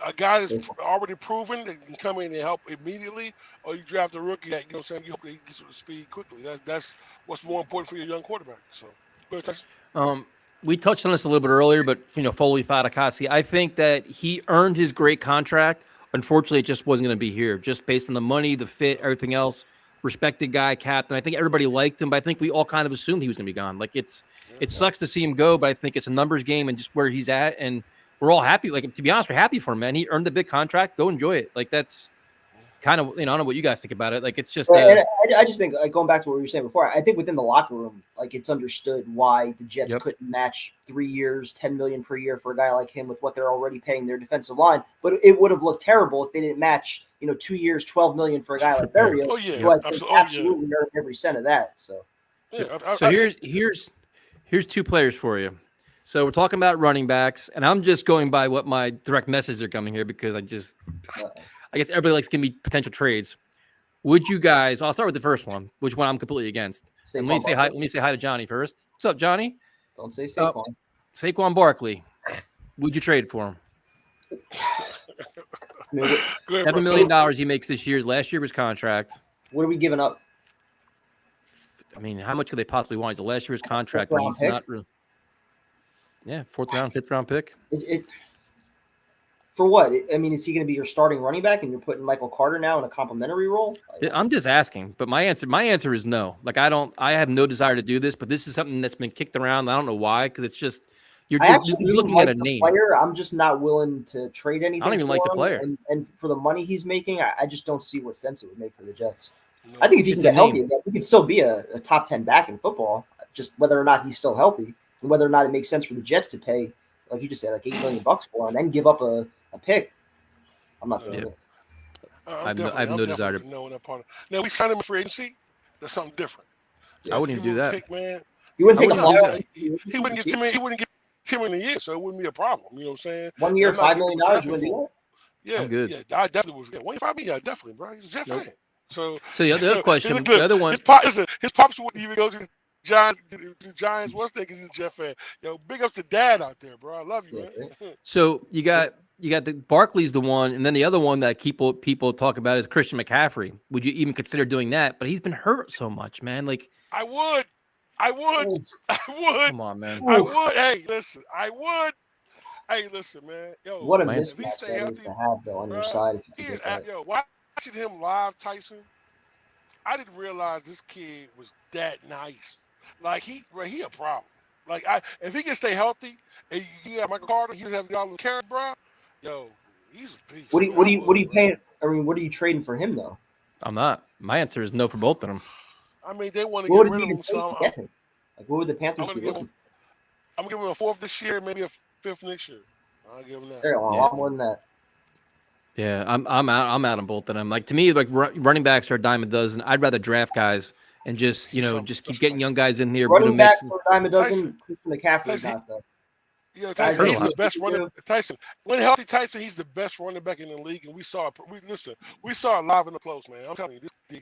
A guy that's already proven that can come in and help immediately, or you draft a rookie that, you know what I'm saying, you hope he gets with the speed quickly. That's what's more important for your young quarterback. So, we touched on this a little bit earlier, but Foley Fatukasi, I think that he earned his great contract. Unfortunately, it just wasn't going to be here, just based on the money, the fit, everything else. Respected guy, captain. I think everybody liked him, but I think we all kind of assumed he was going to be gone. Like it sucks to see him go, but I think it's a numbers game and just where he's at, and we're all happy. Like, to be honest, we're happy for him, man. He earned the big contract. Go enjoy it. Like, that's kind of, I don't know what you guys think about it. Like, it's just. I just think, like, going back to what we were saying before, I think within the locker room, like, it's understood why the Jets couldn't match 3 years, $10 million per year for a guy like him with what they're already paying their defensive line. But it would have looked terrible if they didn't match, 2 years, $12 million for a guy like Berrios, who I think absolutely earned every cent of that. So, so here's 2 players for you. So we're talking about running backs, and I'm just going by what my direct messages are coming here because I guess everybody likes giving me potential trades. Would you guys? I'll start with the first one, which one I'm completely against. Let me say hi to Johnny first. What's up, Johnny? Don't say Saquon. Saquon Barkley. Would you trade for him? $7 million he makes this year. Last year was contract. What are we giving up? I mean, how much could they possibly want? He's the last year's contract, but he's not really. Yeah, 4th round, 5th round pick. For what? I mean, is he going to be your starting running back, and you're putting Michael Carter now in a complimentary role? I'm just asking, but my answer is no. Like, I have no desire to do this, but this is something that's been kicked around. I don't know why, because it's just you're looking at a name. Player, I'm just not willing to trade anything. I don't even like the player, and for the money he's making, I just don't see what sense it would make for the Jets. I think if he can get healthy, he could still be a top 10 back in football. Just whether or not he's still healthy. And whether or not it makes sense for the Jets to pay, like you just said, like $8 million for him, and then give up a pick. I'm not doing it. I have no desire to know that part. Now we signed him for agency. That's something different. I wouldn't even do that. Pick, man. You wouldn't take a flyer. He wouldn't get $10 million a year, so it wouldn't be a problem. You know what I'm saying? 1 year, $5 million. You wouldn't do that? Yeah, I'm good. Yeah, I definitely was. 1 year, $5 million, definitely, bro. He's a Jet fan. So the other question, the other one, his pops wouldn't even go to the Giants. What's that? Because he's a Jet fan. Big ups to Dad out there, bro. I love you, man. So you got the Barkley's the one, and then the other one that people talk about is Christian McCaffrey. Would you even consider doing that? But he's been hurt so much, man. Like I would. Come on, man. I would. Hey, listen, I would. Hey, listen, man. Yo, What a Man. if he mismatch stay that is healthy, to have though on your bro, side if you he can is get that. yo, watching him live, Tyson. I didn't realize this kid was that nice. Like he a problem. Like if he can stay healthy and you got Michael Carter, he doesn't have all the carry, bro. Yo, he's a beast. Man. What I do you love, paying? I mean, what are you trading for him though? I'm not. My answer is no for both of them. I mean, they want to What get would it rid be of to him, take so to get him? Like, what would the I'm Panthers gonna be give looking him. I'm gonna give him a fourth this year, maybe a fifth next year. I'll give him that. for? There, a Yeah. lot more than that. Yeah, I'm out on both of them. Like to me, like running backs are a dime a dozen. I'd rather draft guys and just He's something just keep special, getting Tyson. young guys in here, Running back mix. for a dime a Tyson, dozen. Christian McCaffrey's Tyson, not though. Tyson, Guys heard a he's lot. the best running. Tyson, when healthy, Tyson, he's the best running back in the league, and we saw it. We saw it live in the close, man. I'm telling you,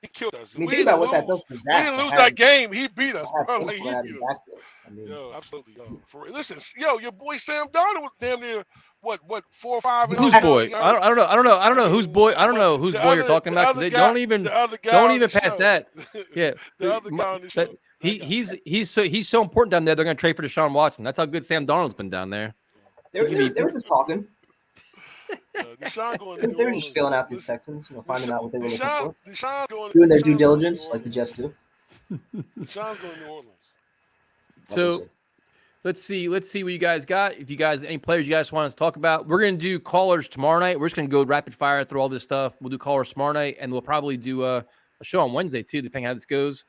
he killed us. I mean, We think didn't about what that lose. does for We Zach didn't to lose have that game. He beat us, him bro. Like he coming out of beat the us. backfield. I mean, Yo, absolutely. Yo, for real. Listen, yo, your boy Sam Darnold was damn near what 4 or 5 in Whose his boy? I don't know whose boy. I don't but know whose boy you're talking the about because other they guy, don't the other guy on the even pass show, that. Yeah, the other guy on the show. he's so important down there. They're going to trade for Deshaun Watson. That's how good Sam Darnold's been down there. they were just talking. Deshaun going to New They were Orleans. just feeling Man. out the Texans, finding out what they were looking for, Deshaun's going. doing their due Deshaun's going to New diligence like the Orleans. Jets do. Deshaun's going to New Orleans. So let's see what you guys got. If you guys any players you guys want us to talk about, we're going to do callers tomorrow night. We're just going to go rapid fire through all this stuff. We'll do callers tomorrow night, and we'll probably do a show on Wednesday too, depending on how this goes.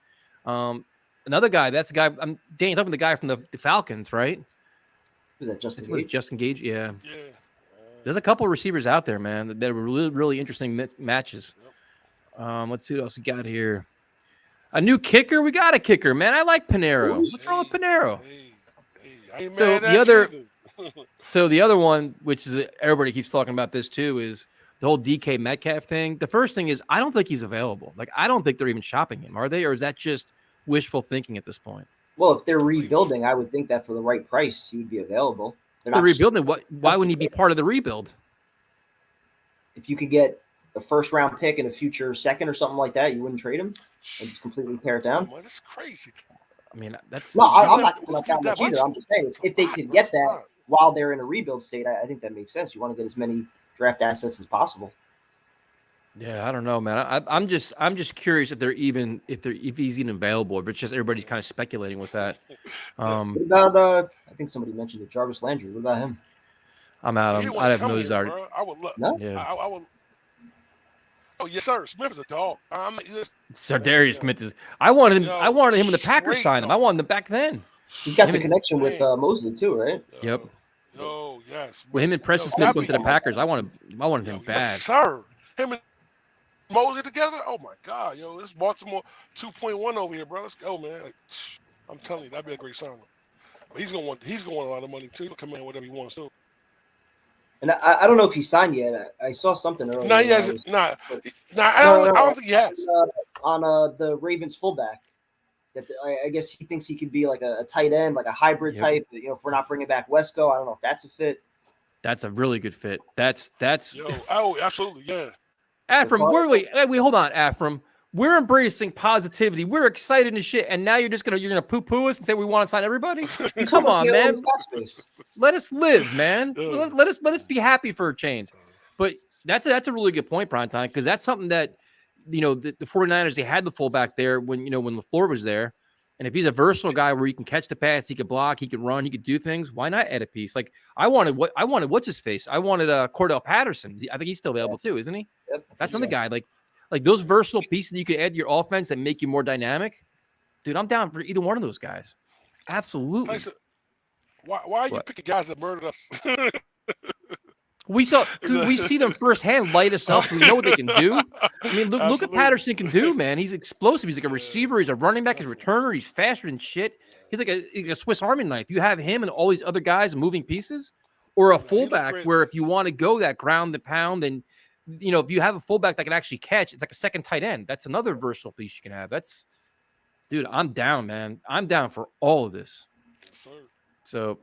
Another guy, that's the guy. Dan, you're talking about the guy from the Falcons, right? Who's that, Justin Gage? Justin Gage, yeah. Yeah. There's a couple of receivers out there, man, that were really, really interesting matches. Let's see what else we got here. A new kicker. We got a kicker, man. I like Pinero. What's wrong with Pinero? So the other one, which is everybody keeps talking about this too, is the whole DK Metcalf thing. The first thing is I don't think he's available. Like I don't think they're even shopping him, are they? Or is that just wishful thinking at this point? Well, if they're rebuilding, I would think that for the right price, he would be available. They're rebuilding. Why wouldn't he be part of the rebuild? If you could get a first-round pick and a future second or something like that, you wouldn't trade him and just completely tear it down. Man, that's crazy. I mean, that's no. I'm not giving up that much either. I'm just saying if they could get that while they're in a rebuild state, I think that makes sense. You want to get as many draft assets as possible. Yeah, I don't know, man. I'm just curious if he's even available, or if it's just everybody's kind of speculating with that. What about I think somebody mentioned it, Jarvis Landry. What about him? I'm out. I have no desire. I would love. No? Yeah. I would. Oh yes, sir. Smith is a dog. Sardarius Smith is. I wanted him. I wanted him when the Packers signed him. I wanted him back then. He's got the connection with Mosley too, right? Yep. Oh yes. With him and Preston Smith going to the Packers, I wanted him bad. Yes, sir. Him and Mosley together. Oh my God, yo, this Baltimore 2.1 over here, bro. Let's go, man. Like, I'm telling you, that'd be a great signing. But he's gonna want a lot of money too. He'll come in whatever he wants to. And I don't know if he signed yet. I saw something earlier. No, he hasn't. I don't think he has. On the Ravens fullback, that I guess he thinks he could be like a tight end, like a hybrid type. You know, if we're not bringing back Wesco, I don't know if that's a fit. That's a really good fit. That's. Oh, absolutely, yeah. Afram, we hold on, Afram. We're embracing positivity. We're excited and shit, and now you're gonna poo-poo us and say we want to sign everybody. Come on, man. Let us live, man. Let us be happy for a change. But that's a really good point, Primetime, because that's something that the 49ers, they had the fullback there when LaFleur was there. And if he's a versatile guy where he can catch the pass, he could block, he could run, he could do things, why not add a piece? Like I wanted what's his face? I wanted Cordell Patterson. I think he's still available too, isn't he? Yep, that's another guy. Like those versatile pieces you could add to your offense that make you more dynamic. Dude, I'm down for either one of those guys. Absolutely. Tyson, why are you picking guys that murdered us? We see them firsthand light us up. We know what they can do. I mean, look what Patterson can do, man. He's explosive. He's like a receiver. He's a running back. He's a returner. He's faster than shit. He's like a Swiss Army knife. You have him and all these other guys moving pieces, or a fullback where if you want to go that ground the pound, then if you have a fullback that can actually catch, it's like a second tight end. That's another versatile piece you can have. Dude, I'm down, man. I'm down for all of this. Yes, sir. So,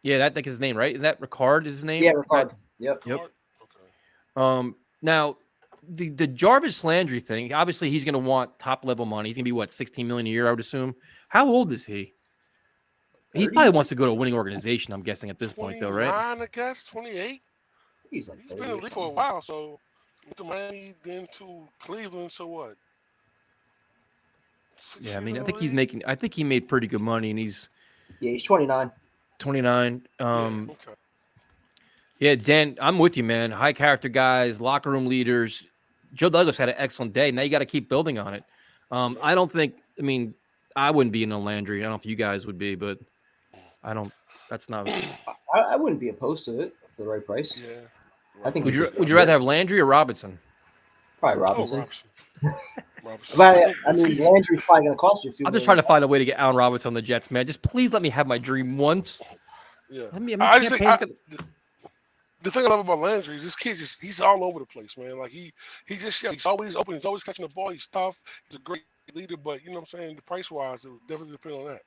yeah, that's his name, right? Is that Ricard? Is his name? Yeah, Ricard. Yep. Okay. Now, the Jarvis Landry thing. Obviously, he's going to want top level money. He's going to be $16 million a year, I would assume. How old is he? He probably wants to go to a winning organization, I'm guessing, at this point, though, right? 29, I guess, 28. He's like He's been 30 in or the league for a something. while, so went to Miami, then to Cleveland, so what? 6 Yeah, I years mean, in the league? I think he made pretty good money, and he's Yeah, he's 29. 29. Yeah, okay. Yeah, Dan, I'm with you, man. High character guys, locker room leaders. Joe Douglas had an excellent day. Now you got to keep building on it. I don't think. I mean, I wouldn't be in a Landry. I don't know if you guys would be, but I don't. That's not. I wouldn't be opposed to it for the right price. Yeah. I think Would he you rather have Landry or Robinson? probably Oh, Robinson. Robinson. But I mean, Landry's probably going to cost you a few. I'm just trying to find a way to get Allen Robinson on the Jets, man. Just please let me have my dream once. Yeah. Let me I just campaign think for the thing I love about Landry is this kid he's all over the place, man. Like he's always open, he's always catching the ball, he's tough, he's a great leader, but you know what I'm saying, the price wise, it would definitely depend on that.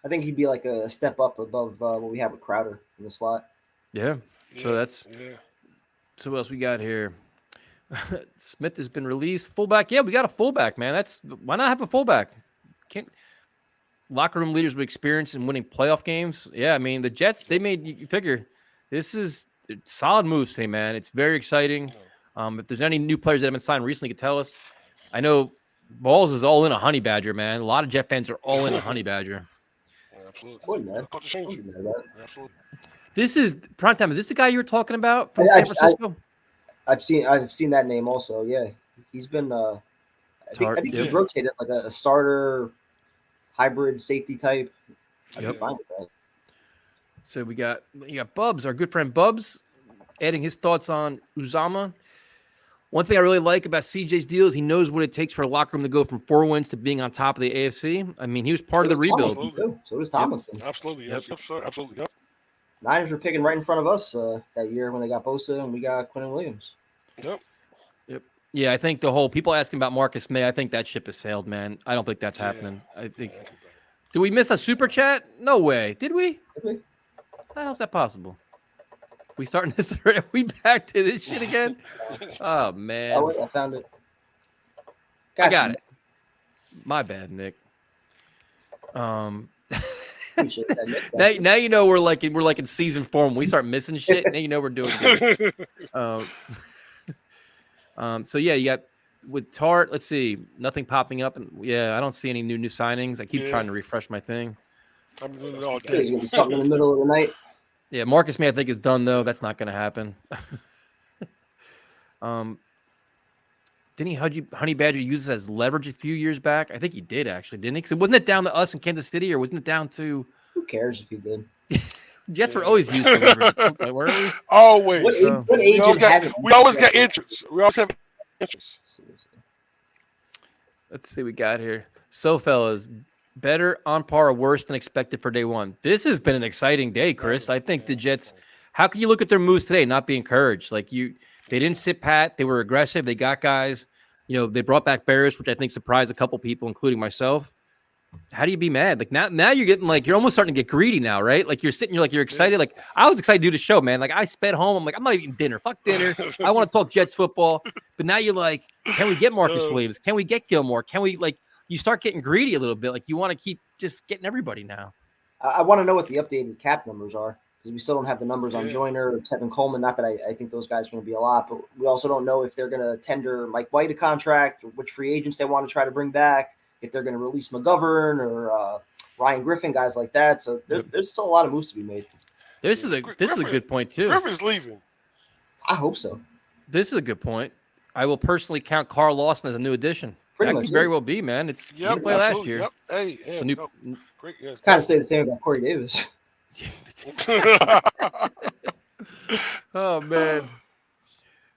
I think he'd be like a step up above what we have with Crowder in the slot. Yeah. So that's. Yeah. So what else we got here? Smith has been released. Fullback. Yeah, we got a fullback, man. Why not have a fullback? Can't locker room leaders with experience in winning playoff games. Yeah, I mean the Jets. They made you figure. This is solid moves today, man. It's very exciting. If there's any new players that have been signed recently, you can tell us. I know Balls is all in a Honey Badger, man. A lot of Jet fans are all in a Honey Badger. Absolutely. Man. Absolutely. This is Primetime. Is this the guy you were talking about from San Francisco? I've seen that name also. Yeah, he's been. I think he's rotated as like a starter, hybrid safety type. I'd be fine with that. So you got Bubs, our good friend Bubs, adding his thoughts on Uzama. One thing I really like about CJ's deal is he knows what it takes for a locker room to go from 4 wins to being on top of the AFC. I mean, he was part of the rebuild. So was Tomlinson. Yep. Absolutely. Yep, sir. Absolutely. Yep. Niners were picking right in front of us that year when they got Bosa and we got Quinn Williams. Yep. Yeah, I think the whole people asking about Marcus May, I think that ship has sailed, man. I don't think that's happening. I think. Did we miss a super chat? No way. Did we? How is that possible? We starting this? Are we back to this shit again? Oh man! Oh, I found it. I got it. My bad, Nick. Appreciate that, Nick. Now you know we're like in season 4 when we start missing shit. Now you know we're doing good. So yeah, you got with Tart. Let's see, nothing popping up, and yeah, I don't see any new signings. I keep trying to refresh my thing. I'm doing it all There's day. gonna be something in the middle of the night. Yeah, Marcus May I think is done though. That's not going to happen. Didn't Honey Badger use this as leverage a few years back? I think he did actually, didn't he? Because wasn't it down to us in Kansas City, or wasn't it down to? Who cares if he did? Jets were always used for leverage at some point, weren't we? Always. What agent hasn't? We always got interest. We always have interest. Let's see what we got here. So, fellas, better, on par, or worse than expected for day one. This has been an exciting day, Chris. I think the Jets. How can you look at their moves today and not be encouraged? They didn't sit pat. They were aggressive. They got guys. They brought back Barris, which I think surprised a couple people, including myself. How do you be mad? Like now you're getting you're almost starting to get greedy now, right? Like you're sitting, you're excited. Like I was excited to do the show, man. Like I sped home. I'm like, I'm not eating dinner. Fuck dinner. I want to talk Jets football. But now you're like, can we get Marcus Williams? Can we get Gilmore? Can we you start getting greedy a little bit. Like you want to keep just getting everybody now. I want to know what the updated cap numbers are because we still don't have the numbers on Joyner or Tevin Coleman. Not that I think those guys are going to be a lot, but we also don't know if they're going to tender Mike White a contract or which free agents they want to try to bring back. If they're going to release McGovern or Ryan Griffin, guys like that. So there's still a lot of moves to be made. This is a good point too. Griffin's leaving. I hope so. This is a good point. I will personally count Carl Lawson as a new addition. That could very well be, man. He didn't play last year. Yep. Hey, it's a new. Great. Yes, kind of say the same about Corey Davis. Oh man.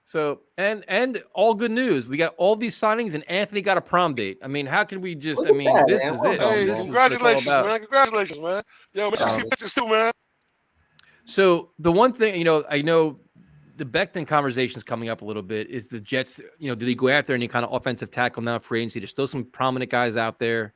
So and all good news. We got all these signings, and Anthony got a prom date. I mean, how can we just? Look at that, this man. is Well it. done, Hey, This congratulations, is what it's all about. man! Congratulations, man! Yo, make sure you see pictures too, man. So the one thing, I know the Becton conversation is coming up a little bit. Is the Jets? Do they go after any kind of offensive tackle now? Free agency. There's still some prominent guys out there.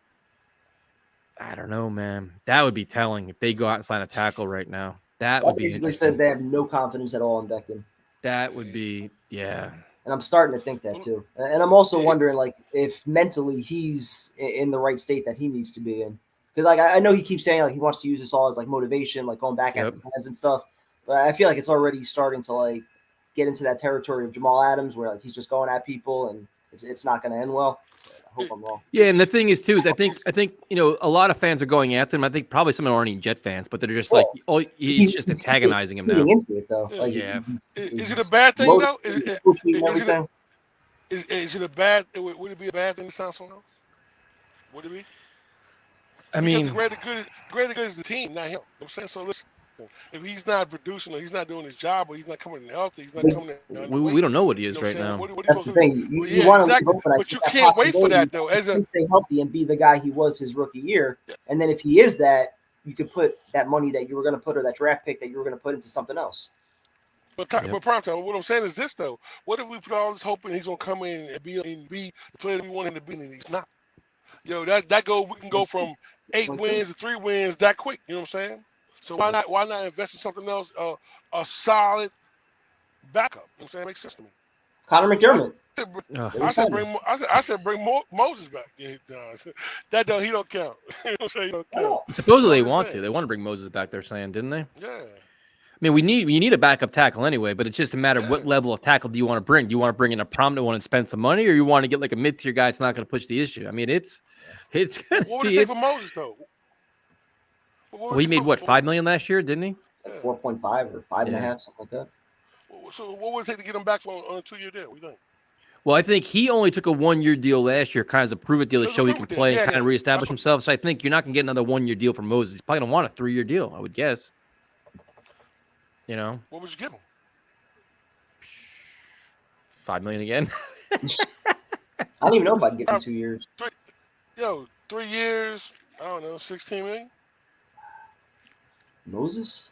I don't know, man. That would be telling if they go out and sign a tackle right now. That would be basically says they have no confidence at all in Becton. That would be, yeah. And I'm starting to think that too. And I'm also wondering, if mentally he's in the right state that he needs to be in. Because like I know he keeps saying like he wants to use this all as like motivation, like going back at the fans and stuff. But I feel like it's already starting to like get into that territory of Jamal Adams, where like he's just going at people and it's not going to end well. I hope I'm wrong. Yeah, and the thing is too is I think a lot of fans are going after him. I think probably some aren't even Jet fans, but they're just like, oh, he's just antagonizing him now. Into it though. Like, yeah. Is it a bad thing though? Is it a bad? Would it be a bad thing to sign someone else? Would it be? I mean, greater good is the team, not him. I'm saying, so listen, if he's not producing or he's not doing his job or he's not coming in healthy, he's not coming in. We don't know what he is right now. That's the thing. You want to exactly. But you can't wait for that though. As a stay healthy and be the guy he was his rookie year, and then if he is that, you could put that money that you were going to put or that draft pick that you were going to put into something else. But prime time, what I'm saying is this though: what if we put all this hope in he's going to come in and be the player we want him to be, and he's not? We can go from 8 wins to 3 wins that quick. You know what I'm saying? So why not invest in something else? A solid backup. You know what I'm saying? It makes sense to me. Connor McDermott. I said bring Moses back. Yeah, he don't count. You know what I'm saying? He don't count. Supposedly they want to. They want to bring Moses back. They're saying, didn't they? Yeah. I mean, you need a backup tackle anyway, but it's just a matter of what level of tackle do you want to bring? Do you want to bring in a prominent one and spend some money, or you want to get like a mid-tier guy that's not going to push the issue? I mean, it's what would it take for Moses though? Well, he made what, $5 million last year, didn't he? Like 4.5 or 5.5, something like that. So what would it take to get him back on a 2-year deal? What do you think? Well, I think he only took a 1-year deal last year, kind of as a prove-it deal to show he can play and kind of reestablish himself. So I think you're not going to get another 1-year deal from Moses. He's probably going to want a 3-year deal, I would guess. You know, what would you give him? $5 million again. I don't even know if I can get him 2 years. 3 years. I don't know, 16 million. Moses?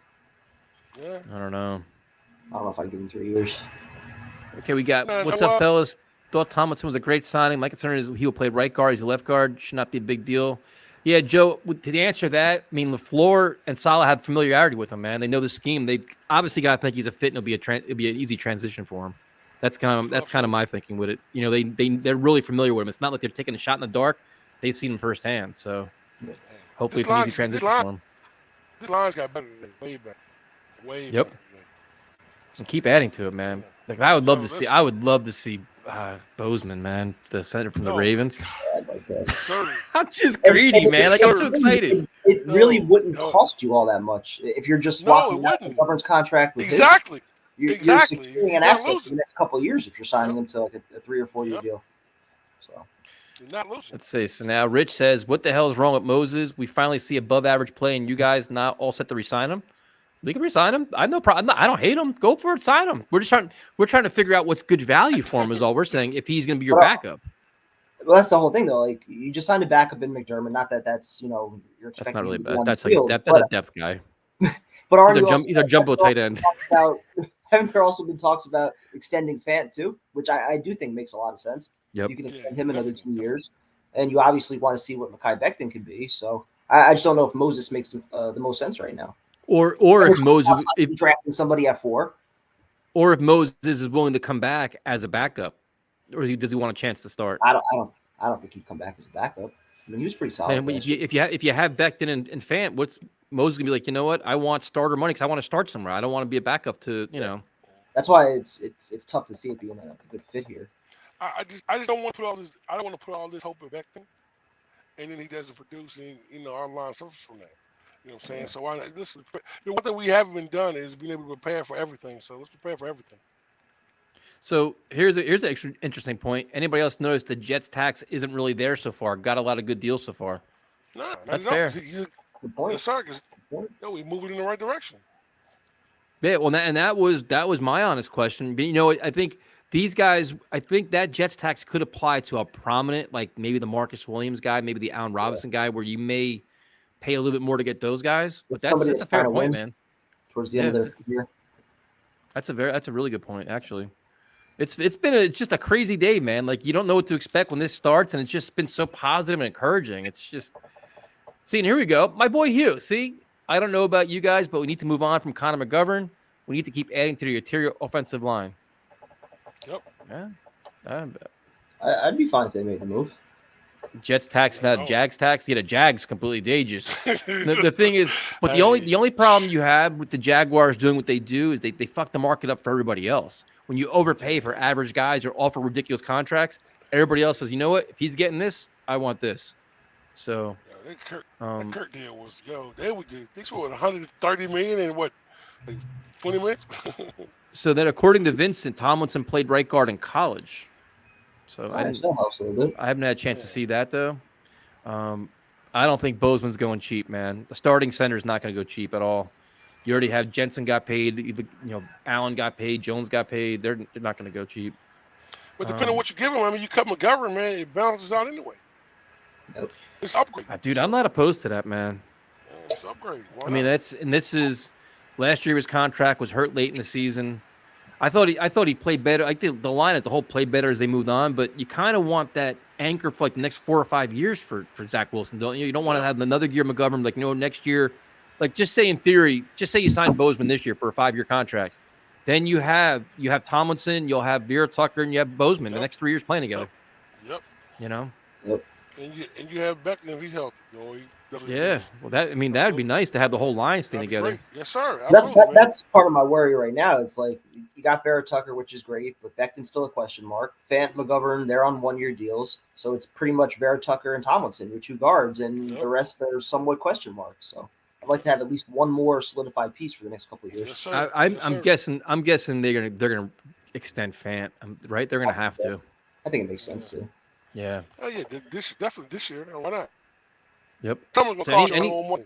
Yeah. I don't know if I can give him 3 years. Okay, we got what's up, fellas? Thought Tomlinson was a great signing. My concern is he will play right guard. He's a left guard. Should not be a big deal. Yeah, Joe, to answer that, I mean, LaFleur and Saleh have familiarity with him, man. They know the scheme. They obviously got to think he's a fit, and it'll be an easy transition for him. That's kind of my thinking with it. You know, they're really familiar with him. It's not like they're taking a shot in the dark. They've seen him firsthand. So hopefully it's an easy transition for him. This line's got better than way better. Way better. And keep adding to it, man. Like I would love to see Bozeman, man, the center from the Ravens. I'm just greedy, man. Like I'm too excited. It really wouldn't cost you all that much if you're just swapping out the Govern's contract with exactly. You're securing an asset for the next couple of years if you're signing him to like a 3 or 4 year deal. So you're not losing. Let's see. So now Rich says, "What the hell is wrong with Moses? We finally see above average play, and you guys not all set to resign him." We can resign him. I have no problem. I don't hate him. Go for it. Sign him. We're trying to figure out what's good value for him. Is all we're saying. If he's going to be your backup. Well, that's the whole thing, though. Like you just signed a backup in McDermott. Not that that's you're expecting. That's not really bad. That's a depth guy. But he's our jumbo tight end. Haven't there also been talks about extending Fant too, which I do think makes a lot of sense. Yep. You can extend him another 2 years, and you obviously want to see what Mekhi Becton could be. So I just don't know if Moses makes the most sense right now. Or if Moses drafting somebody at 4, or if Moses is willing to come back as a backup, or does he want a chance to start? I don't think he'd come back as a backup. I mean, he was pretty solid. Man, if you have Becton and Fant, what's Moses gonna be like? You know what? I want starter money because I want to start somewhere. I don't want to be a backup to That's why it's tough to see it being a good fit here. I just don't want to put all this. I don't want to put all this hope in Becton, and then he doesn't produce, and our line suffers from that. You know what I'm saying? So the one thing we haven't been done is being able to prepare for everything. So let's prepare for everything. So here's an interesting point. Anybody else notice the Jets tax isn't really there so far? Got a lot of good deals so far. No, that's fair. Good point. Yes, sir. We're moving in the right direction. Yeah, well, and that was my honest question. But I think these guys, I think that Jets tax could apply to a prominent, like maybe the Marcus Williams guy, maybe the Allen Robinson guy, where you may pay a little bit more to get those guys. But that's a fair point, man. Towards the end of their career. That's a really good point, actually. It's been just a crazy day, man. Like you don't know what to expect when this starts, and it's just been so positive and encouraging. It's just see, and here we go. My boy Hugh. See, I don't know about you guys, but we need to move on from Connor McGovern. We need to keep adding to the interior offensive line. Yep. Yeah. I'd be fine if they made the move. Jets tax, not Jags tax. Yeah, the Jags completely dangerous. The thing is, but Hey. the only problem you have with the Jaguars doing what they do is they fuck the market up for everybody else. When you overpay for average guys or offer ridiculous contracts, everybody else says, you know what? If he's getting this, I want this. So that Kirk deal was they scored 130 million in what, like 20 minutes. So then, according to Vincent, Tomlinson played right guard in college. So I That helps a little bit. haven't had a chance to see that though. I don't think Bozeman's going cheap, man. The starting center is not going to go cheap at all. You already have Jensen got paid. You know, Allen got paid. Jones got paid. They're not going to go cheap. But depending on what you give him, I mean, you cut McGovern, man, it balances out anyway. Nope. It's upgrade. Dude, I'm not opposed to that, man. It's upgrade. I mean, this is last year his contract was hurt late in the season. I thought he played better. I think the line as a whole played better as they moved on, but you kind of want that anchor for like the next 4 or 5 years for Zach Wilson, don't you? You don't want to have another year McGovern, like, next year, like just say in theory, just say you sign Bozeman this year for a 5-year contract. Then you have Tomlinson, you'll have Vera Tucker, and you have Bozeman the next 3 years playing together. Yep. You know? Yep. And you have Becton if he's healthy. Yeah. Well, that would be nice to have the whole line stay together. Great. Yes, sir. That's part of my worry right now. It's like you got Vera Tucker, which is great, but Becton's still a question mark. Fant, McGovern, they're on 1-year deals, so it's pretty much Vera Tucker and Tomlinson, your 2 guards, and the rest are somewhat question marks. So I'd like to have at least one more solidified piece for the next couple of years. Yes, sir. I'm guessing they're gonna extend Fant, right? They're gonna have to. I think it makes sense too. Yeah. Oh yeah, definitely this year. Why not? Yep. Someone's So gonna cost you more money.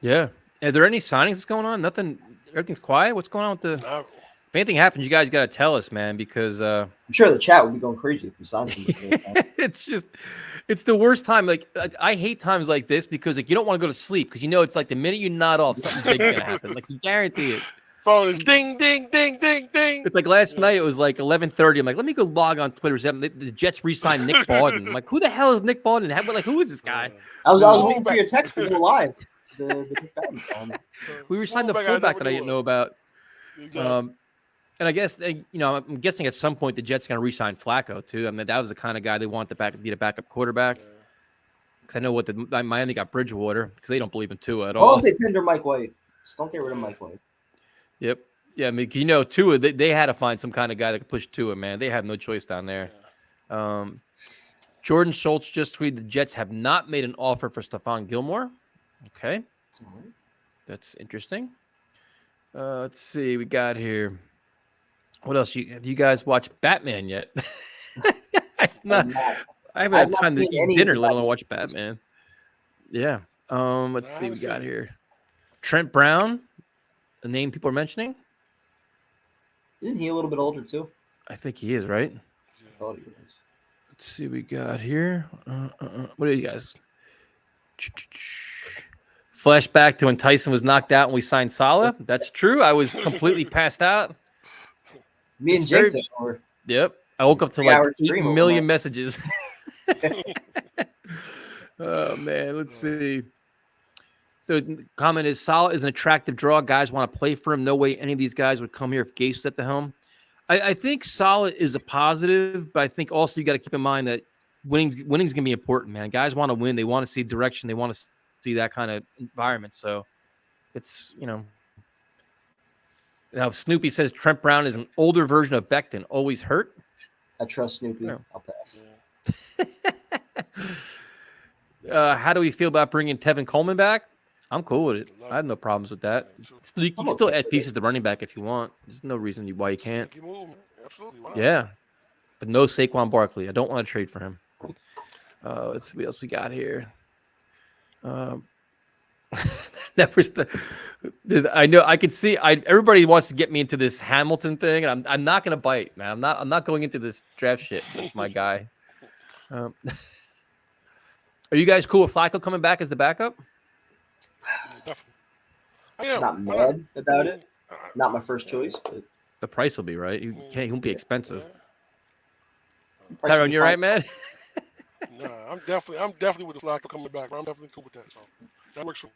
Yeah. Are there any signings that's going on? Nothing. Everything's quiet. What's going on with the? If anything happens, you guys got to tell us, man, because I'm sure the chat would be going crazy if we signed somebody. it's the worst time. Like I hate times like this because like you don't want to go to sleep because it's like the minute you nod off, something big's gonna happen. Like you guarantee it. Phone is ding, ding, ding, ding, ding. It's like last night. It was like 11:30. I'm like, let me go log on Twitter. The Jets re-signed Nick Bawden. I'm like, who the hell is Nick Bawden? Who is this guy? I was waiting for your text to go live. We re-signed the fullback that I didn't know about. And I guess I'm guessing at some point the Jets are going to re-sign Flacco too. I mean, that was the kind of guy they want to be the backup quarterback. Because I know what Miami got Bridgewater because they don't believe in Tua at all. As long as they tender Mike White, just don't get rid of Mike White. Yep. Yeah, I mean, Tua, they had to find some kind of guy that could push Tua, man. They have no choice down there. Jordan Schultz just tweeted the Jets have not made an offer for Stephon Gilmore. Okay. That's interesting. Let's see. We got here. What else? Have you guys watched Batman yet? I haven't had time to eat dinner, let alone watch Batman. Yeah. Let's see. We got here. Trent Brown, a name people are mentioning. Isn't he a little bit older too? I think he is, right? I thought he was. Let's see what we got here. What are you guys? Flashback to when Tyson was knocked out and we signed Saleh. That's true. I was completely passed out. Me and Jake were. Yep. I woke up to like 8 million messages. Oh, man. Let's see. So the comment is Saleh is an attractive draw. Guys want to play for him. No way any of these guys would come here if Gage was at the helm. I think Saleh is a positive, but I think also you got to keep in mind that winning is going to be important, man. Guys want to win. They want to see direction. They want to see that kind of environment. So it's, Now, Snoopy says Trent Brown is an older version of Becton, always hurt. I trust Snoopy. Yeah. I'll pass. How do we feel about bringing Tevin Coleman back? I'm cool with it. I have no problems with that. You can still add pieces to running back if you want. There's no reason why you can't. Yeah. But no Saquon Barkley. I don't want to trade for him. Let's see what else we got here. That was I know I could see everybody wants to get me into this Hamilton thing, and I'm not gonna bite, man. I'm not going into this draft shit with my guy. Are you guys cool with Flacco coming back as the backup? Not mad about it. Not my first choice, but the price will be right. He won't be expensive. Tyrone, you're right, man. Nah, I'm definitely with the Flacco coming back. I'm definitely cool with that. So that works for me.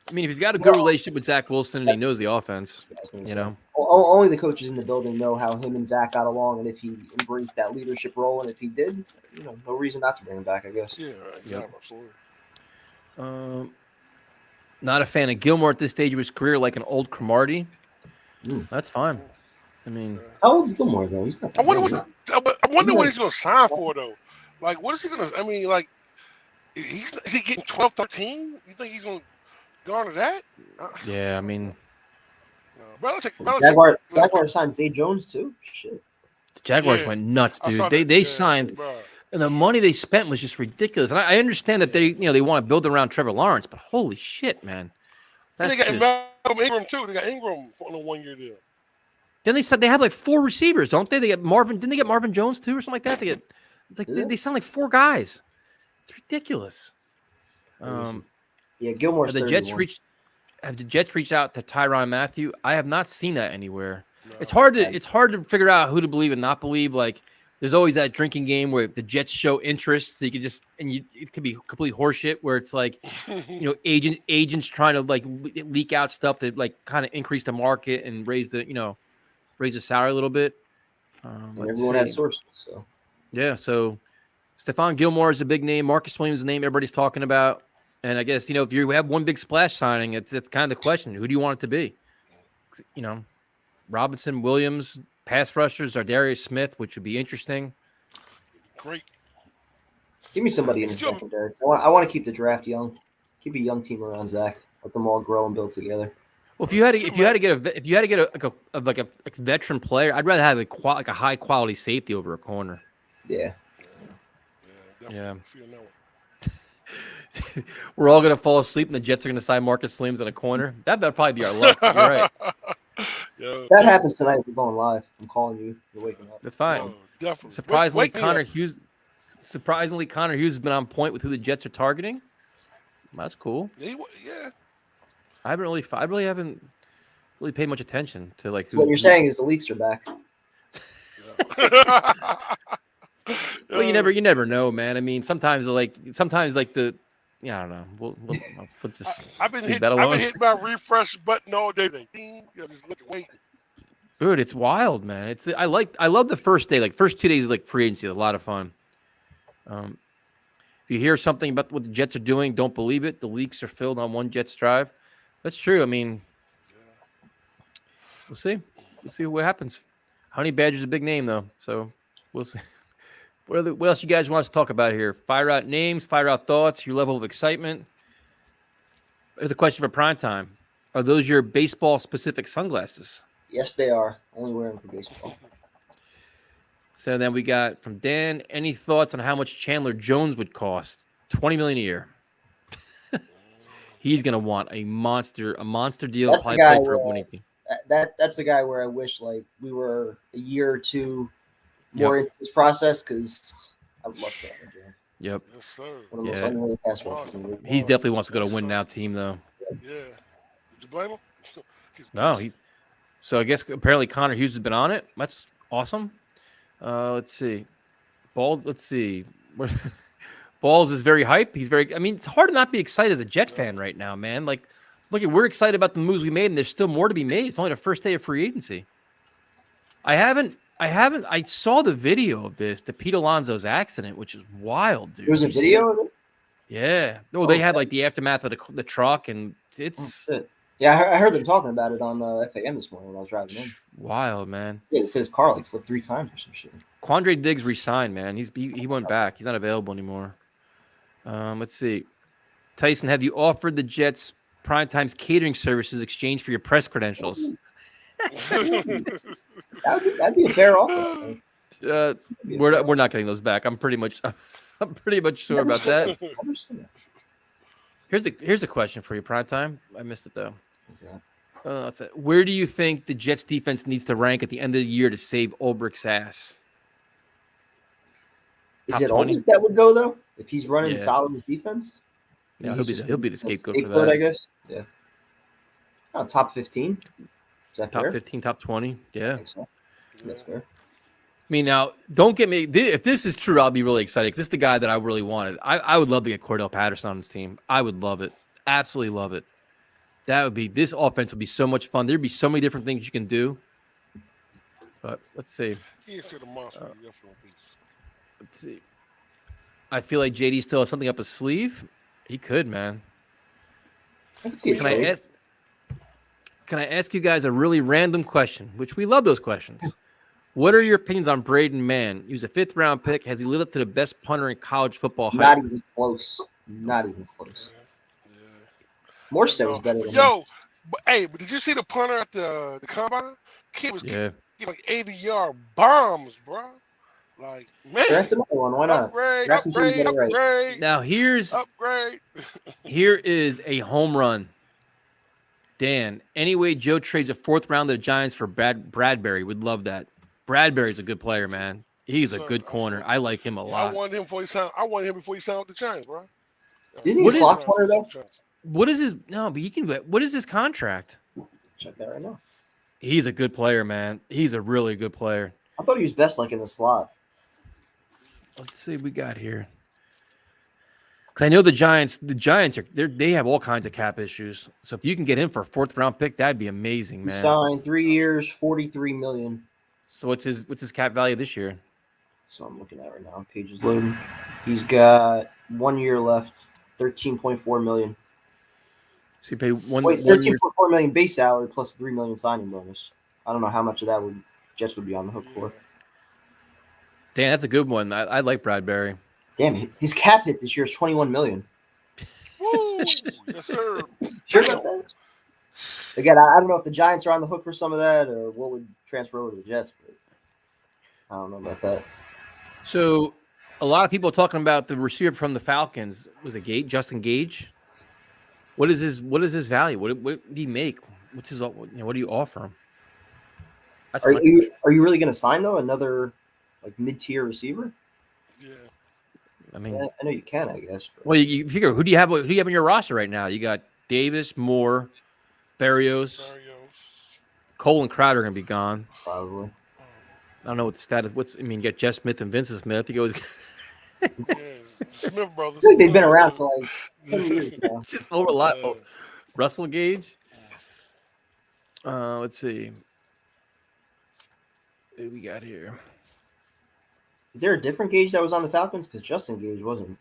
I mean, if he's got a good relationship with Zach Wilson and he knows the offense, you know. Only the coaches in the building know how him and Zach got along, and if he embraced that leadership role, and if he did, no reason not to bring him back, I guess. Yeah, absolutely. Not a fan of Gilmore at this stage of his career, like an old Cromartie. That's fine. I mean, how old is Gilmore though? He's not. I wonder what he's going to sign for though. Like, what is he going to? I mean, like, is he getting 12, 13? You think he's going to garner that? Yeah, I mean, Jaguars signed Zay Jones too. Shit. The Jaguars went nuts, dude. They signed, and the money they spent was just ridiculous. And I understand that they want to build around Trevor Lawrence, but holy shit, man. That's they got Ingram too. They got Ingram on a 1-year deal. Then they said they have like 4 receivers, don't they? They get Marvin. Didn't they get Marvin Jones too, or something like that? They sound like 4 guys. It's ridiculous. Gilmore's have the Jets reached out to Tyrann Mathieu? I have not seen that anywhere. No, it's hard to figure out who to believe and not believe. Like, there's always that drinking game where the Jets show interest, so you could it could be complete horseshit where it's like, agents trying to like leak out stuff that like kind of increase the market and raise the salary a little bit. Everyone has sources, so yeah. So Stephon Gilmore is a big name. Marcus Williams is a name everybody's talking about. And I guess, if you have one big splash signing, it's kind of the question. Who do you want it to be? Robinson, Williams, pass rushers, Darius Smith, which would be interesting. Great. Give me somebody in the secondary. I want to keep the draft young. Keep a young team around Zach. Let them all grow and build together. Well, if you had to get a veteran player, I'd rather have a high quality safety over a corner. Yeah. Yeah. We're all gonna fall asleep, and the Jets are gonna sign Marcus Williams in a corner. That'd probably be our luck. You're right. That happens tonight. We're going live. I'm calling you. You're waking up. That's fine. Oh, definitely. Surprisingly, Connor Hughes has been on point with who the Jets are targeting. That's cool. Yeah. I really haven't paid much attention to like. So what you're saying is the leaks are back. Well, you never know, man. I mean, sometimes the. Yeah, I don't know. I'll put this. I've been hitting my refresh button all day. Just look and wait. Dude, it's wild, man. I love the first day. Like first 2 days, like free agency, is a lot of fun. If you hear something about what the Jets are doing, don't believe it. The leaks are filled on one Jets drive. That's true. I mean, we'll see. We'll see what happens. Honey Badger's a big name, though, so we'll see. What else you guys want us to talk about here? Fire out names, fire out thoughts, your level of excitement. There's a question for prime time. Are those your baseball-specific sunglasses? Yes, they are. Only wear them for baseball. So then we got from Dan, any thoughts on how much Chandler Jones would cost? $20 million a year. He's going to want a monster deal. That's the guy where, that's the guy where I wish like we were a year or two more into this process because I would love to. Yep. Yes, sir. Yeah. He definitely wants to go to a win now team though. Yeah. Did you blame him? No. So I guess apparently Connor Hughes has been on it. That's awesome. Let's see. Balls. Let's see. Balls is very hype. It's hard to not be excited as a Jet fan right now, man. Like, look, we're excited about the moves we made, and there's still more to be made. It's only the first day of free agency. I saw the video of the Pete Alonso's accident, which is wild, dude. There's a video of it? Yeah. They had like the aftermath of the truck, and it's. Yeah, I heard them talking about it on FAM this morning when I was driving in. Wild, man. Yeah, it says car like flipped 3 times or some shit. Quandre Diggs resigned, man. He went back. He's not available anymore. Let's see. Tyson, have you offered the Jets Primetime's catering services exchange for your press credentials? That'd be a fair offer. We're not getting those back. I'm pretty much sure about that. Here's a question for you, Primetime. I missed it though. That's it. Where do you think the Jets defense needs to rank at the end of the year to save Ulbricht's ass? Is it Ulbricht that would go though? If he's running solid his defense? Yeah, he'll be the scapegoat for that. I guess. Yeah. Top 15. Is that top fair? 15, top 20. Yeah. I think so. That's fair. I mean, now, don't get me. If this is true, I'll be really excited. This is the guy that I really wanted. I would love to get Cordell Patterson on this team. I would love it. Absolutely love it. This offense would be so much fun. There'd be so many different things you can do. But let's see. He is to the monster. Let's see. I feel like JD still has something up his sleeve. He could, man. I can see it. Can I ask you guys a really random question, which we love those questions? What are your opinions on Braden Mann? He was a 5th-round pick. Has he lived up to the best punter in college football? Not even close. Not even close. Morstead was better than him. But did you see the punter at the combine? Kid was Yeah. like 80-yard bombs, bro. Like, man. Draft another one. Why not? Upgrade. Now here is a home run. Dan, anyway, Joe trades a 4th round to the Giants for Bradbury. Would love that. Bradbury's a good player, man. He's a good corner. I like him a lot. I wanted him before he signed with the Giants, bro. Isn't he a slot corner though? What is his? No, but he can. What is his contract? Check that right now. He's a good player, man. He's a really good player. I thought he was best like in the slot. Let's see what we got here. Because I know the Giants they have all kinds of cap issues. So if you can get him for a 4th-round pick, that'd be amazing, man. He signed 3 years, $43 million. So what's his cap value this year? So I'm looking at right now. Page is loading. He's got 1 year left, $13.4 million. So you pay one. $13.4 million base salary plus $3 million signing bonus. I don't know how much of that Jets would be on the hook for. Damn, that's a good one. I like Bradbury. Damn, his cap hit this year is $21 million. Woo! Yes, sir. Sure about that? Again, I don't know if the Giants are on the hook for some of that or what would transfer over to the Jets, but I don't know about that. So a lot of people are talking about the receiver from the Falcons. Was it Gage? Justin Gage? What is his value? What do you make? What's his? What do you offer him? Are you really going to sign though another like mid-tier receiver? Yeah. I mean, I know you can, I guess. But... Well, you figure who do you have in your roster right now? You got Davis, Moore, Berrios. Cole and Crowder are going to be gone. Probably. I don't know what the status. You got Jeff Smith and Vincent Smith. He goes. Smith brothers. I feel like they've been around for like 10 years now. It's just over a lot. Russell Gage. Let's see. What do we got here? Is there a different Gage that was on the Falcons? Because Justin Gage wasn't.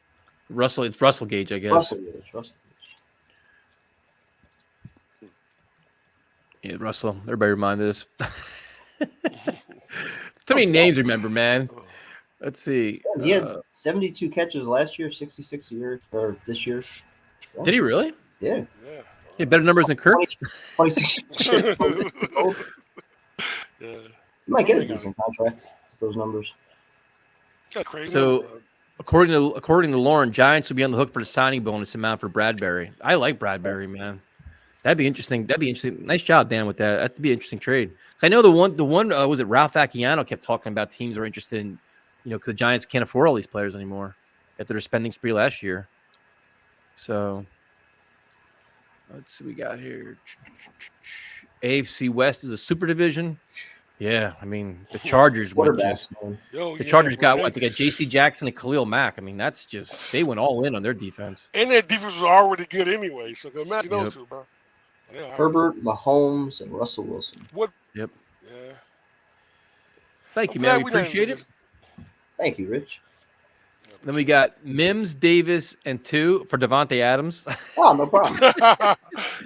It's Russell Gage, I guess. Russell Gage. Yeah, Russell. Everybody remind this. Too many names to remember, man. Let's see. Yeah, he had 72 catches last year, 66 this year. Yeah. Did he really? Yeah. He had better numbers than Kirk. 26 years old. Yeah. You might get a decent contract with those numbers. So, according to Lauren, Giants will be on the hook for the signing bonus amount for Bradbury. I like Bradbury, man. That'd be interesting. Nice job, Dan, with that. That'd be an interesting trade. I know the one was it Ralph Acciano kept talking about teams are interested in, because the Giants can't afford all these players anymore after their spending spree last year. So, let's see what we got here. AFC West is a super division. Yeah, the Chargers went just. The Chargers got what? They got J.C. Jackson and Khalil Mack. That's just they went all in on their defense. And their defense was already good anyway, so imagine those two, bro. Yeah, Herbert, Mahomes, and Russell Wilson. What? Yep. Yeah. Thank you, man. We appreciate it. Thank you, Rich. Then we got Mims, Davis, and 2 for Devontae Adams. Oh, no problem.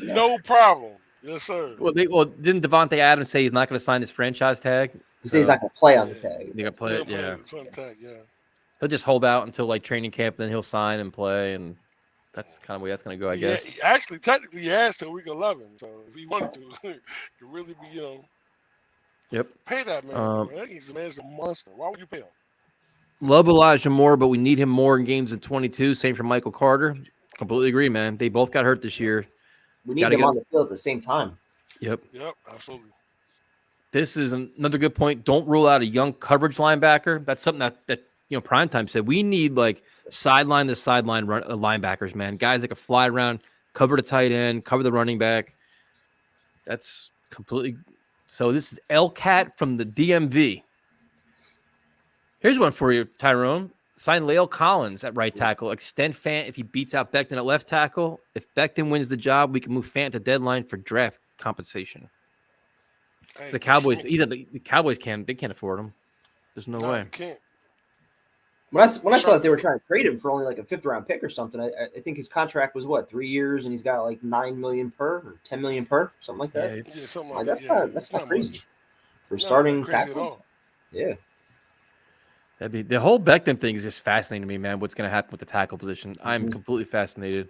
No problem. Yes, sir. Well, didn't Devontae Adams say he's not going to sign his franchise tag? He said he's not going to play on the tag. He's going to play it, yeah. Yeah. He'll just hold out until training camp, then he'll sign and play, and that's kind of the way that's going to go, I guess. Yeah, actually, technically, he has till week 11. So if he wanted to, he could really be, Yep. Pay that man. He's a monster. Why would you pay him? Love Elijah Moore, but we need him more in games than 22. Same for Michael Carter. Completely agree, man. They both got hurt this year. We need them on the field at the same time. Yep, absolutely. This is another good point. Don't rule out a young coverage linebacker. That's something that Primetime said. We need sideline to sideline linebackers, man. Guys that can fly around, cover the tight end, cover the running back. That's completely. So this is Elcat from the DMV. Here's one for you, Tyrone. Sign La'el Collins at right tackle. Extend Fant if he beats out Becton at left tackle. If Becton wins the job, we can move Fant to deadline for draft compensation. The Cowboys, the Cowboys can't afford him. There's no way. They can't. When I saw that they were trying to trade him for only like a 5th-round pick or something, I think his contract was what, 3 years, and he's got like $9 million per or $10 million per, something like that. Yeah, something like that. That's not crazy much. for starting crazy at tackle. all. Yeah, That'd be the whole Becton thing is just fascinating to me, man. What's going to happen with the tackle position? I'm completely fascinated.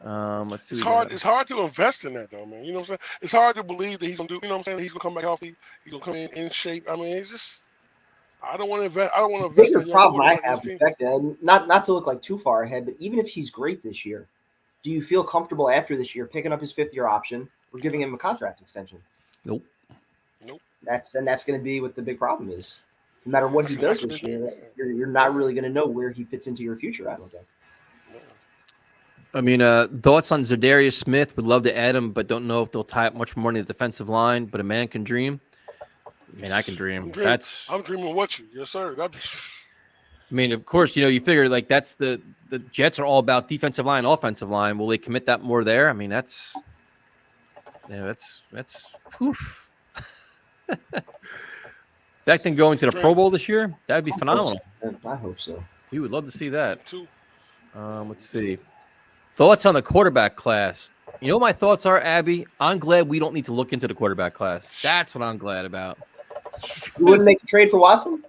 Let's see. It's hard to invest in that though, man. You know what I'm saying? It's hard to believe that he's gonna do. You know what I'm saying? He's gonna come back healthy. He's gonna come in shape. I mean, it's just. I don't want to invest. I don't want to invest. The problem I have with Becton, not to look like too far ahead, but even if he's great this year, do you feel comfortable after this year picking up his 5th-year option or giving him a contract extension? Nope. That's going to be what the big problem is. No matter what he does this year, you're not really going to know where he fits into your future, I don't think. I mean, thoughts on Zadarius Smith? Would love to add him, but don't know if they'll tie up much more in the defensive line. But a man can dream. I mean, I can dream. I'm dreaming with you, yes, sir. I mean, of course, you figure like that's the Jets are all about defensive line, offensive line. Will they commit that more there? I mean, that's poof. Becton going to the Pro Bowl this year? That'd be phenomenal. I hope so. We would love to see that. Too. Let's see. Thoughts on the quarterback class? You know what my thoughts are, Abby? I'm glad we don't need to look into the quarterback class. That's what I'm glad about. You wouldn't make a trade for Watson?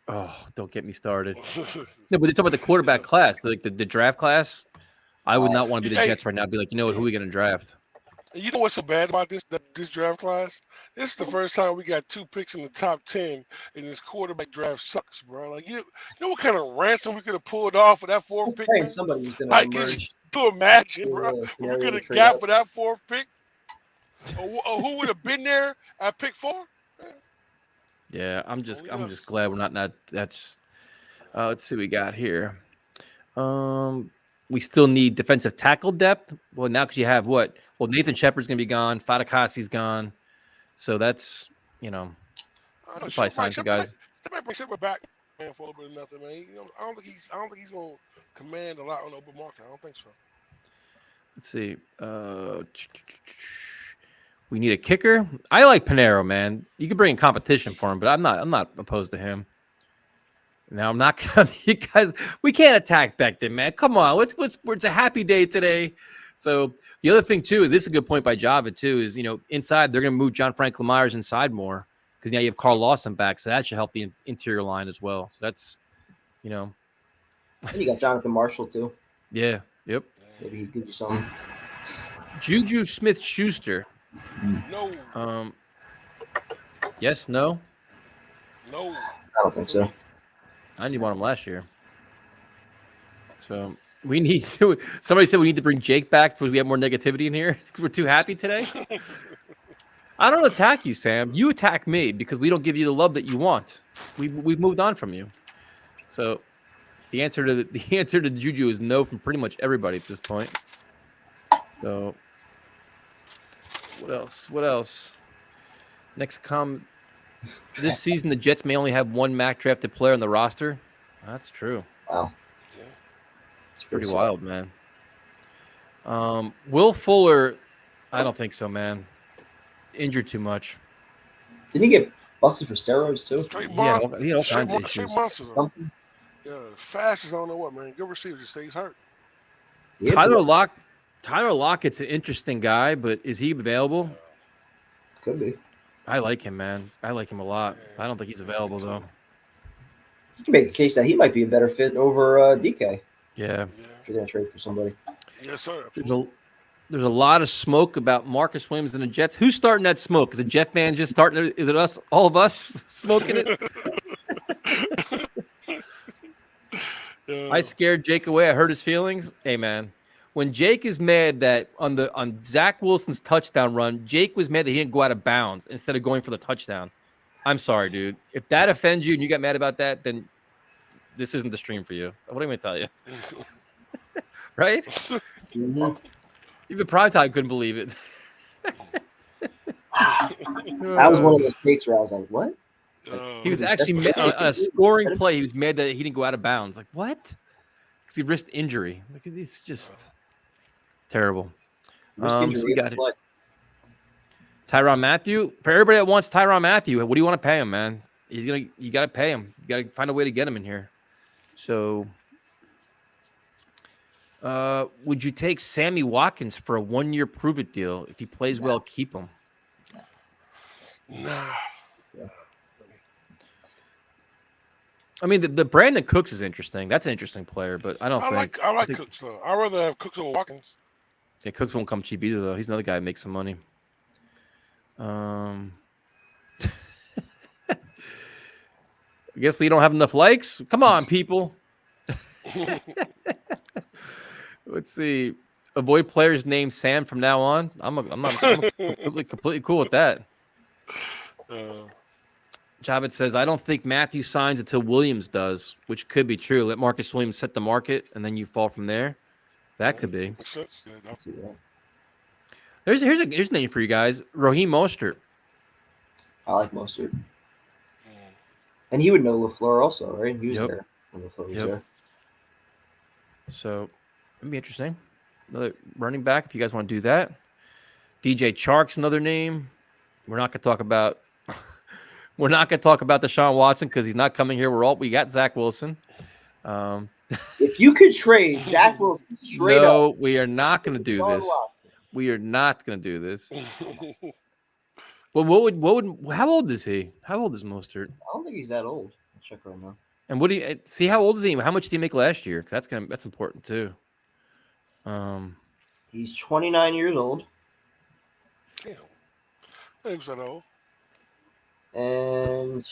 Oh, don't get me started. No, but they're talking about the quarterback class, like the draft class. I would not want to be the Jets right now. I'd be like, who are we going to draft? You know what's so bad about this draft class? This is the first time we got 2 picks in the top 10, and this quarterback draft sucks, bro. Like you know what kind of ransom we could have pulled off for that 4th pick? Somebody was going to emerge. To imagine, bro, we could have got for that 4th pick. Or who would have been there at pick 4? Yeah, I'm just glad we're not. That's. Let's see what we got here. We still need defensive tackle depth. Well, now because you have what? Well, Nathan Shepard's gonna be gone. Fadakasi's gone. So that's I'll probably sign some guys. They might bring Shepard back, man, for a little bit of nothing, man. I don't think he's gonna command a lot on the open market. I don't think so. Let's see. We need a kicker. I like Pinero, man. You can bring in competition for him, but I'm not opposed to him. Now I'm not gonna. You guys, we can't attack Becton, man. Come on, it's a happy day today. So the other thing too is this is a good point by Java too. Is inside they're gonna move John Franklin Myers inside more because now you have Carl Lawson back, so that should help the interior line as well. So that's And you got Jonathan Marshall too. Yeah. Yep. Maybe he gives you something. Juju Smith-Schuster. No. Yes. No. No. I don't think so. I didn't want him last year. So we need to. Somebody said we need to bring Jake back because we have more negativity in here. We're too happy today. I don't attack you, Sam. You attack me because we don't give you the love that you want. We've moved on from you. So the answer to Juju is no from pretty much everybody at this point. So what else? Next this season the Jets may only have 1 MAC drafted player on the roster. That's true. Wow. It's pretty wild, man. Will Fuller, I don't think so, man. Injured too much. Didn't he get busted for steroids too? He had all kinds of issues. Yeah, fast as I don't know what, man. Good receiver, just say he's hurt. Tyler Lockett's an interesting guy, but is he available? Could be. I like him, man. I like him a lot. I don't think he's available though. You can make a case that he might be a better fit over DK. Yeah. If you're gonna trade for somebody. Yes, sir. There's a lot of smoke about Marcus Williams and the Jets. Who's starting that smoke? Is a Jet fan just starting it? Is it us, all of us, smoking it? I scared Jake away. I hurt his feelings. Hey, man. When Jake is mad that on Zach Wilson's touchdown run, Jake was mad that he didn't go out of bounds instead of going for the touchdown. I'm sorry, dude. If that offends you and you got mad about that, then this isn't the stream for you. What am I going to tell you? Right? Mm-hmm. Even Primetime couldn't believe it. That was one of those takes where I was like, what? He was actually on a scoring play. He was mad that he didn't go out of bounds. Like, what? Because he risked injury. Like, it's just terrible. So we got it. Tyrann Mathieu. For everybody that wants Tyrann Mathieu, what do you want to pay him, man? You got to pay him. You got to find a way to get him in here. So, would you take Sammy Watkins for a 1-year prove-it deal? If he plays well, keep him. Nah. I mean, the Brandon Cooks is interesting. That's an interesting player, but I like Cooks though. I'd rather have Cooks over Watkins. Yeah, Cooks won't come cheap either, though. He's another guy that makes some money. I guess we don't have enough likes. Come on, people. Let's see. Avoid players named Sam from now on. I'm completely cool with that. Javed says, I don't think Matthew signs until Williams does, which could be true. Let Marcus Williams set the market, and then you fall from there. That could be. Makes sense. Yeah, Here's a name for you guys. Raheem Mostert. I like Mostert. And he would know LaFleur also, right? He was there when LaFleur was there. So, it'd be interesting. Another running back, if you guys want to do that. DJ Chark's another name. We're not going to talk about Deshaun Watson because he's not coming here. We got Zach Wilson. If you could trade Zach Wilson straight up. No, we are not going to do this. We are not going to do this. Well, how old is he? How old is Mostert? I don't think he's that old. I'll check right now. And what do you see? How old is he? How much did he make last year? That's important too. He's 29 years old. Damn. I think that old. And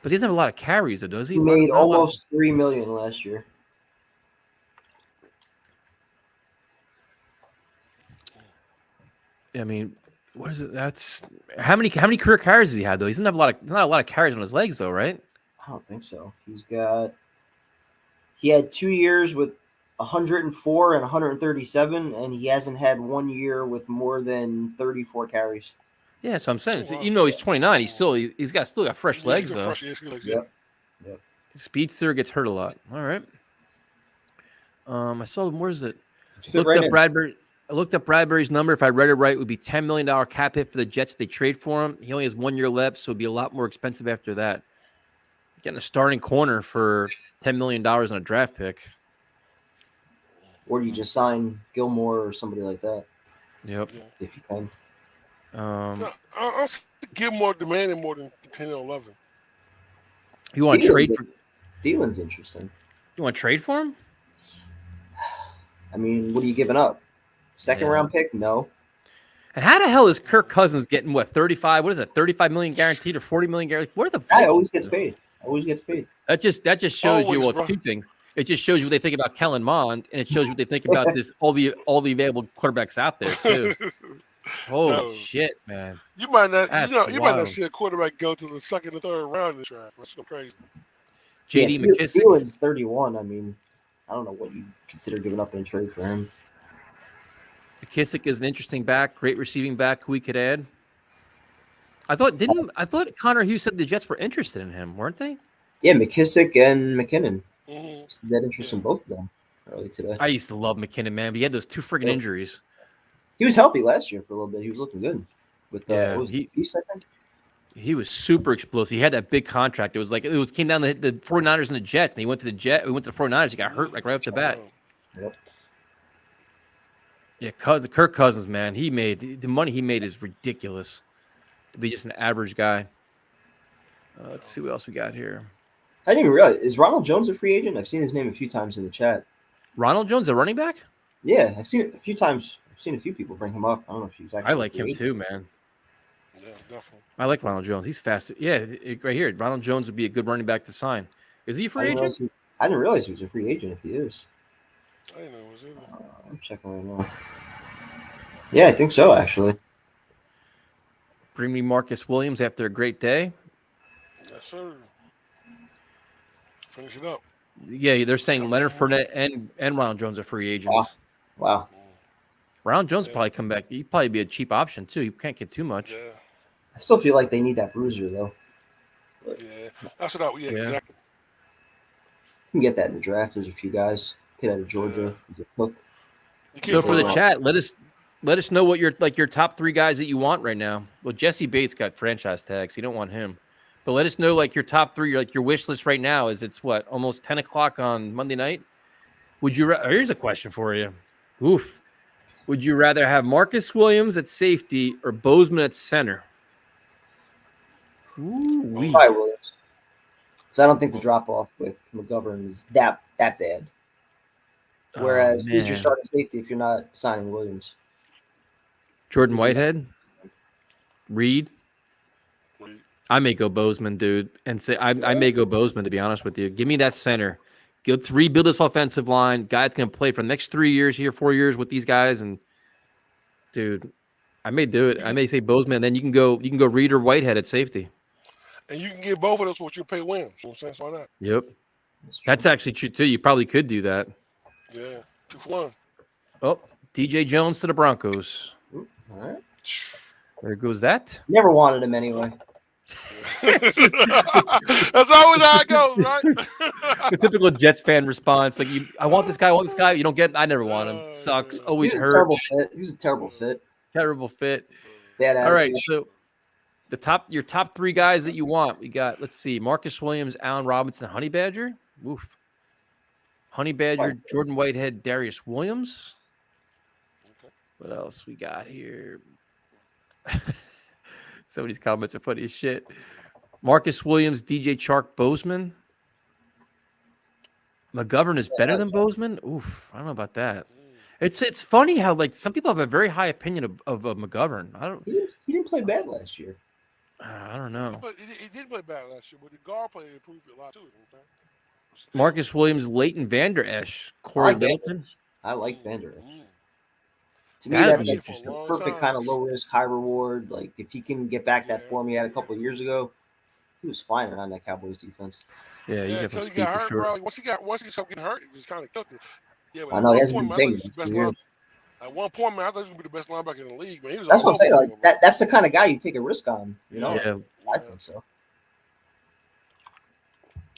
but he doesn't have a lot of carries, though, does he? He made almost $3 million last year. I mean, what is it? That's how many career carries does he have though? He doesn't have not a lot of carries on his legs though, right? I don't think so. He had 2 years with 104 and 137, and he hasn't had 1 year with more than 34 carries. Yeah, so I'm saying, he's 29, he's still got fresh legs though. Yep. Speedster gets hurt a lot. All right. I saw them. Where is it? I looked up Bradbury's number. If I read it right, it would be $10 million cap hit for the Jets if they trade for him. He only has 1 year left, so it'd be a lot more expensive after that. Getting a starting corner for $10 million on a draft pick. Or do you just sign Gilmore or somebody like that? Yep. If you can. I'll give more demanding more than 10 or 11. You want to trade for Thielen's interesting. You want to trade for him? I mean, what are you giving up? Second round pick? No. And how the hell is Kirk Cousins getting 35? What is that? 35 million guaranteed or 40 million guaranteed? Where the guy always gets paid. That just shows you it's two things. It just shows you what they think about Kellen Mond, and it shows you what they think about all the available quarterbacks out there too. Holy shit, man! You might not see a quarterback go to the second or third round in the draft. That's so crazy. J.D. McKissick. Thielen's 31. I mean, I don't know what you consider giving up in a trade for him. McKissick is an interesting back, great receiving back who we could add. I thought Connor Hughes said the Jets were interested in him, weren't they? Yeah, McKissick and McKinnon. That interest in both of them early today. I used to love McKinnon, man, but he had those two friggin' injuries. He was healthy last year for a little bit. He was looking good with Hughes, I think. He was super explosive. He had that big contract. It came down the 49ers and the Jets, and he went to the 49ers. He got hurt right off the bat. Yep. Yeah, Kirk Cousins, man, the money he made is ridiculous to be just an average guy. Let's see what else we got here. I didn't even realize, is Ronald Jones a free agent? I've seen his name a few times in the chat. Ronald Jones, a running back? Yeah, I've seen it a few times. I've seen a few people bring him up. I don't know if he's actually. I like him too, man. Yeah, definitely. I like Ronald Jones. He's fast. Yeah, right here. Ronald Jones would be a good running back to sign. Is he a free agent? I didn't realize he was a free agent if he is. I didn't know it was either. I'm checking right now. Yeah, I think so, actually. Bring me Marcus Williams after a great day. Yes, sir. Finish it up. Yeah, they're saying Leonard Fournette and Ronald Jones are free agents. Wow. Ronald Jones probably come back. He'd probably be a cheap option too. You can't get too much. Yeah. I still feel like they need that bruiser though. Yeah, that's what yeah, exactly. You can get that in the draft. There's a few guys. Kid out of Georgia, Cook. So for the chat, let us know what your top 3 guys that you want right now. Well, Jesse Bates got franchise tags. You don't want him, but let us know like your top 3, your wish list right now. It's what, almost 10 o'clock on Monday night. Would you? Here's a question for you. Oof. Would you rather have Marcus Williams at safety or Bozeman at center? Probably Williams. Because I don't think the drop off with McGovern is that bad. Whereas who's your starting safety if you're not signing Williams? Jordan Whitehead, Reed. I may go Bozeman, dude, and say I may go Bozeman. To be honest with you, give me that center. Let's rebuild this offensive line. Guys can play for the next 3 years here, 4 years with these guys, and dude, I may do it. I may say Bozeman, and then you can go Reed or Whitehead at safety. And you can get both of those for what you pay Williams. You know what I'm saying? Why not? Yep, that's actually true too. You probably could do that. Yeah, 2 for 1. Oh, DJ Jones to the Broncos. All right. There goes that. Never wanted him anyway. That's always how it goes, right? The typical Jets fan response, like, I want this guy, You don't get. I never want him. Sucks. Always hurt. He was a terrible fit. Terrible fit. Bad attitude. All right, so your top 3 guys that you want. We got, let's see, Marcus Williams, Allen Robinson, Honey Badger. Oof. Honey Badger, Jordan Whitehead, Darius Williams. Okay. What else we got here? Some of these comments are funny as shit. Marcus Williams, DJ Chark, Bozeman. McGovern is better than Bozeman? Oof, I don't know about that. It's funny how like some people have a very high opinion of McGovern. He didn't play bad last year. I don't know. But he did play bad last year, but the guard play improved a lot too. Marcus Williams, Leighton Vander Esch, Corey Littleton. I like Vander Esch. To me, that's like just a perfect kind of low risk, high reward. Like if he can get back that form he had a couple of years ago, he was flying around that Cowboys defense. Yeah, he until he got hurt, bro. Once he started getting hurt, it just kind of killed it. Yeah, I know he hasn't been thinking. At one point, man, I thought he was gonna be the best linebacker in the league, man. That's what I'm saying. Like that's the kind of guy you take a risk on. You know? Yeah. I think so.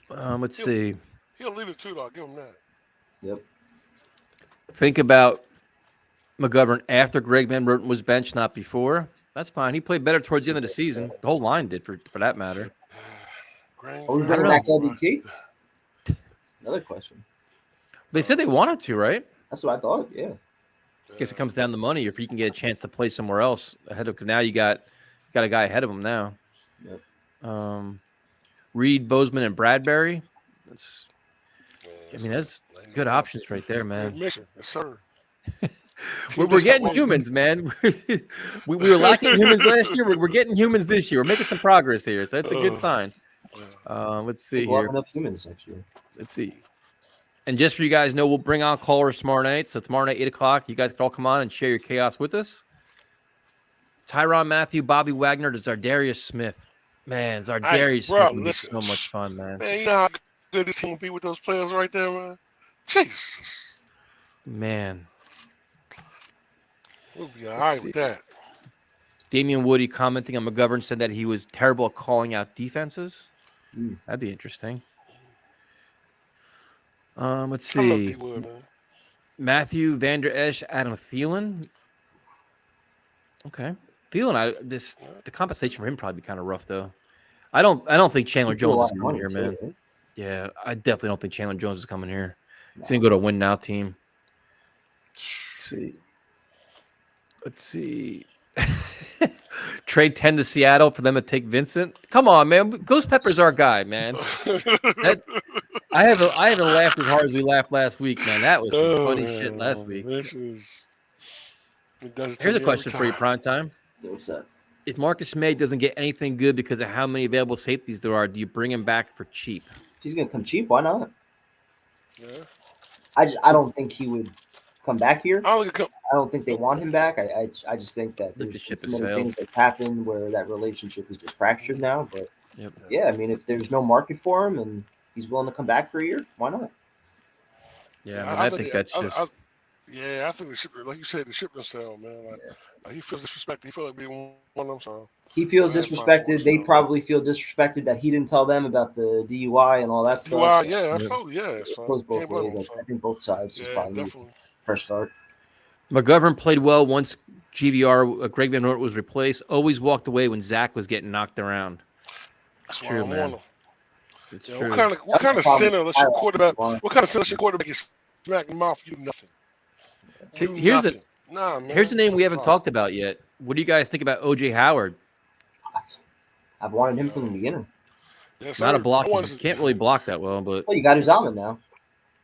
Let's see. He'll leave it too, though. I'll give him that. Yep. Think about McGovern after Greg Van Roten was benched, not before. That's fine. He played better towards the end of the season. The whole line did, for that matter. Are we bringing back LDT? Another question. They said they wanted to, right? That's what I thought. Yeah. I guess it comes down to money. If you can get a chance to play somewhere else ahead of, because now you got a guy ahead of him now. Yep. Reed, Bozeman, and Bradbury. That's good options right there, man. Yes, sir. We're getting humans, man. we were lacking humans last year. We're getting humans this year. We're making some progress here, so that's a good sign. Let's see we'll here. have enough humans next year. Let's see. And just for you guys know, we'll bring on callers tomorrow night. So tomorrow night, 8 o'clock, you guys can all come on and share your chaos with us. Tyrann Mathieu, Bobby Wagner to Zardarius Smith. Man, Zardarius Smith would be so much fun, man. Man, you know how good this team will be with those players right there, man? Jesus. Man. We'll be all right with that. Damian Woody commenting on McGovern said that he was terrible at calling out defenses. That'd be interesting. Let's see. Matthew, Vander Esch, Adam Thielen. Okay. Thielen, the compensation for him probably be kind of rough though. I don't think Chandler Jones is coming here, man. Right? Yeah, I definitely don't think Chandler Jones is coming here. He's gonna go to a win now team. Let's see. Trade 10 to Seattle for them to take Vincent. Come on, man. Ghost Pepper's our guy, man. I haven't laughed as hard as we laughed last week, man. That was some funny shit last week. Here's a question for you, Primetime. What's that? If Marcus May doesn't get anything good because of how many available safeties there are, do you bring him back for cheap? If he's going to come cheap, why not? Yeah. I don't think he would come back here. I don't think they want him back. I just think that there's many things that happen where that relationship is just fractured now. But yeah, I mean, if there's no market for him and he's willing to come back for a year, why not? Yeah, I think that's just. Yeah, I think the ship, like you said, the ship sell, man. Like he feels disrespected. He feels like being one of them. So He feels that's fine for disrespected. us, They so. probably feel disrespected that he didn't tell them about the DUI and all that stuff. DUI, So yeah, Yeah. absolutely, yeah. it So goes both can't blame ways. him. I So think both sides just yeah, probably need definitely. a fresh start. McGovern played well once GVR, Greg Van Nort was replaced. Always walked away when Zach was getting knocked around. That's why True, I'm man. on him. It's Yeah, true. what kind of center lets your quarterback? Line. What kind of center lets your quarterback get smacked in the mouth? You do nothing. See, Do here's nothing. Nah, man. here's a name we haven't Fine. talked about yet. What do you guys think about OJ Howard? I've wanted him from the beginning. Yes, Not a sir. block. I want to- Can't really block that well, but Well, you got Uzama now.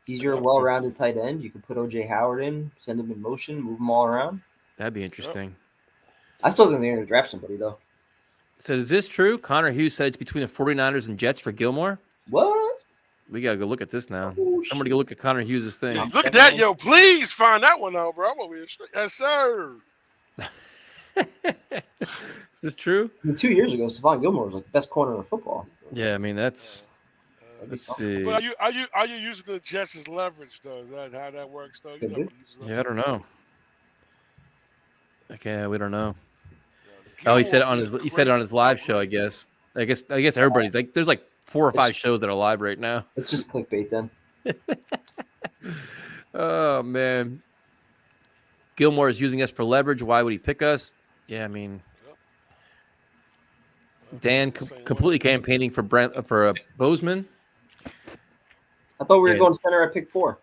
He's your Yeah. well-rounded tight end. You can put OJ Howard in, send him in motion, move him all around. that'd be interesting. I still think they're going to draft somebody, though. So is this true? Connor Hughes said it's between the 49ers and Jets for Gilmore. What? We got to go look at this now. Oh, Somebody go look at Connor Hughes' thing. Yeah, look at that, yo! Please find that one out, bro. I'm over here. Yes, sir. Is this true? I mean, 2 years ago, Stephon Gilmore was like the best corner in football. Yeah, I mean, that's. Let's see. But are you using the Jets as leverage though? Is that how that works though? You Could know, be. Yeah, I don't know. Okay, we don't know. Oh, he said it on his live show. I guess everybody's like, there's like 4 or 5 shows that are live right now. It's just clickbait then. Oh man, Gilmore is using us for leverage. Why would he pick us? Yeah, I mean, Dan completely campaigning for Bozeman. I thought we were Yeah. going center at pick 4.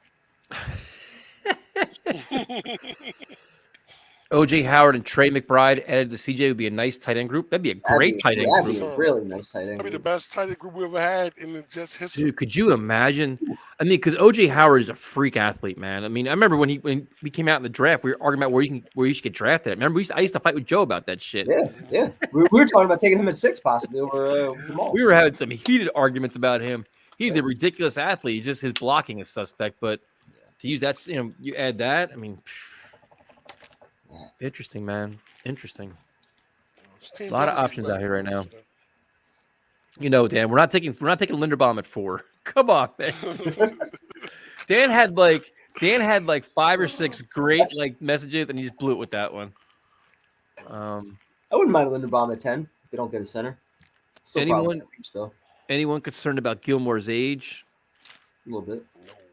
OJ Howard and Trey McBride added to CJ would be a nice tight end group. That'd be a great tight end That'd be group. a really nice tight end That'd be the group. best tight end group we ever had in the Jets history. Dude, could you imagine? I mean, because OJ Howard is a freak athlete, man. I mean, I remember when we came out in the draft, we were arguing about where you should get drafted. Remember, I used to fight with Joe about that shit. Yeah. We were talking about taking him at 6 possibly over Jamal. We were having some heated arguments about him. He's a ridiculous athlete. Just his blocking is suspect. But to use that, you add that. I mean, interesting, man. Interesting. A lot of options out here right now. You know, Dan, we're not taking Linderbaum at 4. Come on, man. Dan had like 5 or 6 great like messages, and he just blew it with that one. I wouldn't mind Linderbaum at 10 if they don't get a center. Still Anyone- probably reach, though. Anyone concerned about Gilmore's age? A little bit.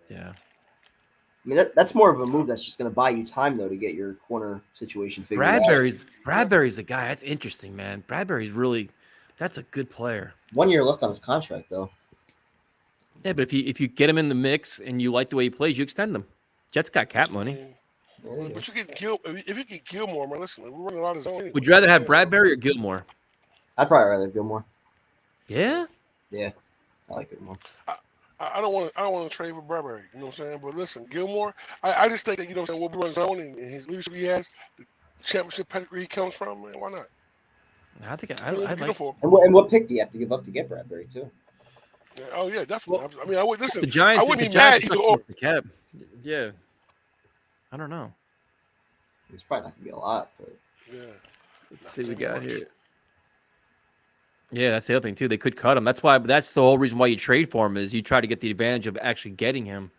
Yeah. I mean, that's more of a move that's just going to buy you time, though, to get your corner situation figured out. Bradbury's the guy. That's interesting, man. That's a good player. 1 year left on his contract, though. Yeah, but if you get him in the mix and you like the way he plays, you extend him. Jets got cap money. But you get if you get Gilmore, man, listen, we're running a lot of zone. Would you rather have Bradbury or Gilmore? I'd probably rather have Gilmore. Yeah. Yeah, I like Gilmore. I don't want to trade for Bradbury, you know what I'm saying? But listen, Gilmore, I just think that, you know what I'm saying, what we run zone and his leadership he has, the championship pedigree he comes from, man, why not? I think I'd like for him. And what pick do you have to give up to get Bradbury, too? Yeah, oh yeah, definitely. I mean, I would listen. the Giants. I wouldn't The be mad Giants either took or. the cap. Yeah. I don't know. It's probably not going to be a lot, but Yeah. Let's see what we got here. Yeah, that's the other thing too. They could cut him. That's the whole reason why you trade for him is you try to get the advantage of actually getting him.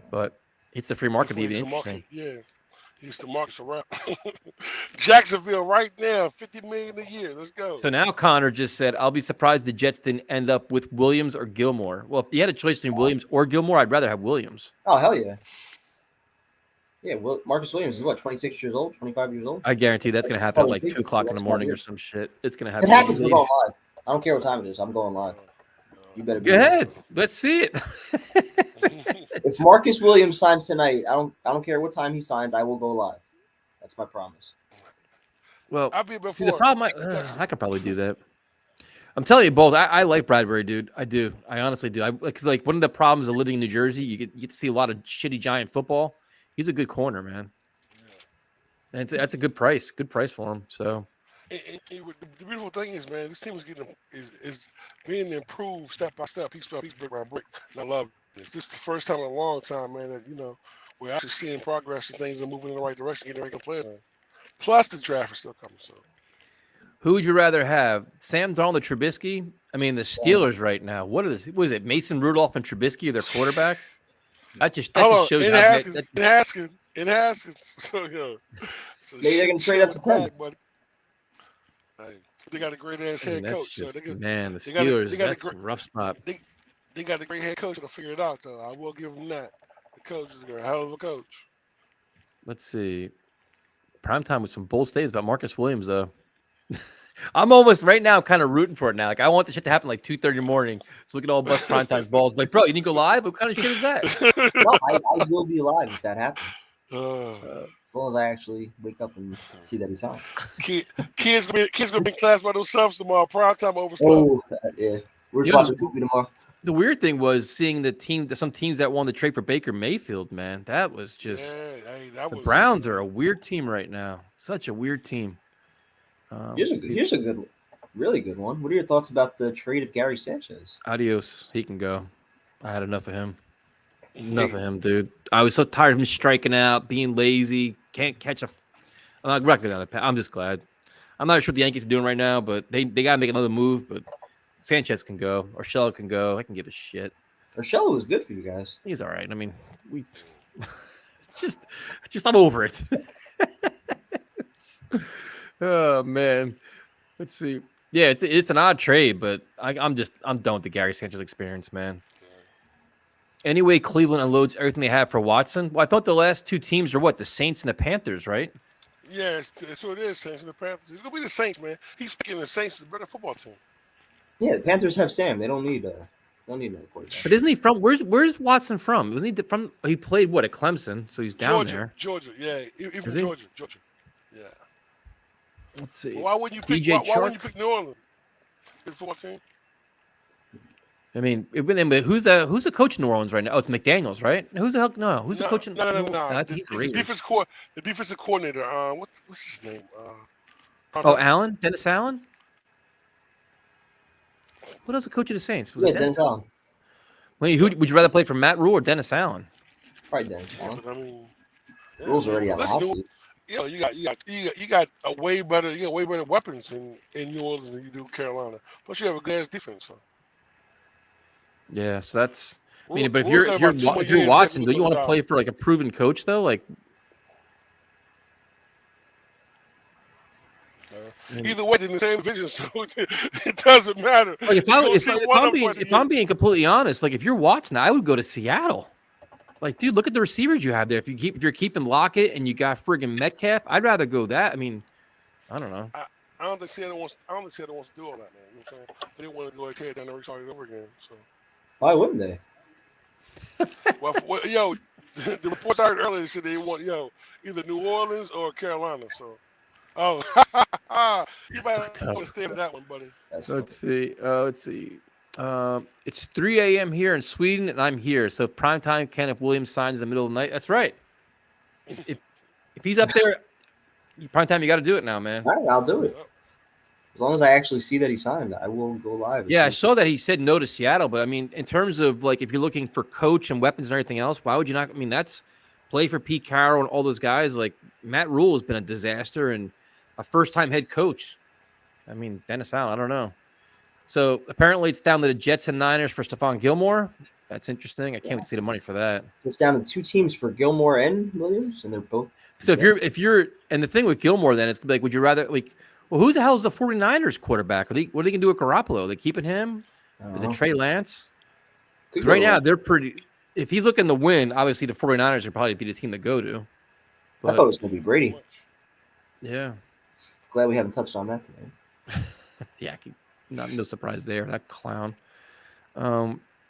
But it's the free market to be He's the interesting. market, yeah. He's the market around. Jacksonville right now, $50 million a year. Let's go. So now Connor just said, I'll be surprised the Jets didn't end up with Williams or Gilmore. Well, if you had a choice between Williams or Gilmore, I'd rather have Williams. oh, hell yeah. Yeah, well, Marcus Williams is what, 26 years old, 25 years old? I guarantee that's going to happen at like 2 o'clock in the morning or some shit. It's going to happen. It happens, we're going live. I don't care what time it is. I'm going live. You better be Go ahead. Let's see it. If Marcus Williams signs tonight, I don't care what time he signs. I will go live. That's my promise. Well, I'll be before. see, the problem, I could probably do that. I'm telling you both. I like Bradbury, dude. I do. I honestly do. Because like one of the problems of living in New Jersey, you get to see a lot of shitty Giant football. He's a good corner, man. Yeah. And that's a good price. Good price for him. So. And the beautiful thing is, man, this team is being improved step by step, piece by piece, brick by brick. And I love this. This is the first time in a long time, man, that we're actually seeing progress and things are moving in the right direction, getting the right players. Plus, the draft is still coming. So, who would you rather have, Sam Darnold or Trubisky? I mean, the Steelers right now. What is it? Mason Rudolph and Trubisky are their quarterbacks. That just shows you. It has. So, Maybe they're gonna trade up to 10. But hey, they got a great ass head That's coach. just, So the Steelers, that's a rough spot. They got a great head coach to figure it out, though. I will give them that. The coach is a hell of a coach. Let's see. Primetime with some bold statements about Marcus Williams, though. I'm almost right now kind of rooting for it now. Like, I want the shit to happen like 2:30 in the morning so we can all bust Primetime's balls. Like, bro, you didn't go live? What kind of shit is that? No, I will be live if that happens. As long as I actually wake up and see that he's on. Kids gonna be in class by themselves tomorrow. Primetime over. Oh, yeah. We're just watching Poopy tomorrow. The weird thing was seeing some teams that won the trade for Baker Mayfield, man. That was just the Browns are a weird team right now. Such a weird team. Here's a good, really good one. What are your thoughts about the trade of Gary Sanchez? Adios. He can go. I had enough of him. Enough of him, dude. I was so tired of him striking out, being lazy, can't catch a. I'm not going down. I'm just glad. I'm not sure what the Yankees are doing right now, but they got to make another move. But Sanchez can go. Urshela can go. I can give a shit. Urshela was good for you guys. He's all right. I mean, we just I'm over it. Oh man, let's see. Yeah, it's an odd trade, but I'm done with the Gary Sanchez experience, man. Anyway, Cleveland unloads everything they have for Watson. Well, I thought the last two teams are what, the Saints and the Panthers, right? Yeah, so it is. Saints and the Panthers. It's gonna be the Saints, man. He's picking the Saints as a better football team. Yeah, the Panthers have Sam. They don't need another quarterback. But isn't he from? Where's Watson from? Wasn't he from? He played what at Clemson, so he's down there. Georgia, yeah, even Georgia. Yeah. Let's see. Why wouldn't you pick? Why wouldn't you pick New Orleans? The football team. I mean, who's the coach in New Orleans right now? Oh, it's McDaniels, right? Who's the hell? No, who's the coach? No. He's the defensive coordinator. What's his name? Allen, Dennis Allen. What else the coach of the Saints? Was it Dennis Allen. Wait, who would you rather play for, Matt Rule or Dennis Allen? Probably Dennis Allen. I mean, Rule's already out of the house. You got way better weapons in New Orleans than you do Carolina. Plus, you have a good ass defense. So. Yeah, so that's. I mean, but if you're Watson, do you want to play for like a proven coach though? Like, either way, in the same division, so it doesn't matter. Like if I'm being completely honest, like if you're Watson, I would go to Seattle. Like, dude, look at the receivers you have there. If you're keeping Lockett and you got friggin' Metcalf, I'd rather go that. I mean, I don't know. I don't think Seattle wants to do all that, man. You know what I'm saying? They didn't want to go ahead down and restart it over again. So why wouldn't they? well, the reports I heard earlier said they want either New Orleans or Carolina. So you might have to understand that one, buddy. Let's see. It's 3 a.m. here in Sweden, and I'm here. So primetime Kenneth Williams signs in the middle of the night. That's right. If he's up there, primetime, you got to do it now, man. All right, I'll do it. As long as I actually see that he signed, I will go live. Yeah, I saw that he said no to Seattle, but I mean, in terms of like if you're looking for coach and weapons and everything else, why would you not? I mean, that's play for Pete Carroll and all those guys. Like Matt Rule has been a disaster and a first-time head coach. I mean, Dennis Allen, I don't know. So apparently it's down to the Jets and Niners for Stephon Gilmore. That's interesting. I can't wait to see the money for that. It's down to two teams for Gilmore and Williams, and they're both. So if you're and the thing with Gilmore, then it's like, would you rather like, well, who the hell is the 49ers quarterback? What are they going to do with Garoppolo? Are they keeping him? Is it Trey Lance? Because right now they're pretty. If he's looking to win, obviously the 49ers would probably be the team to go to. But, I thought it was going to be Brady. Yeah. Glad we haven't touched on that today. Yeah. No surprise there. That clown.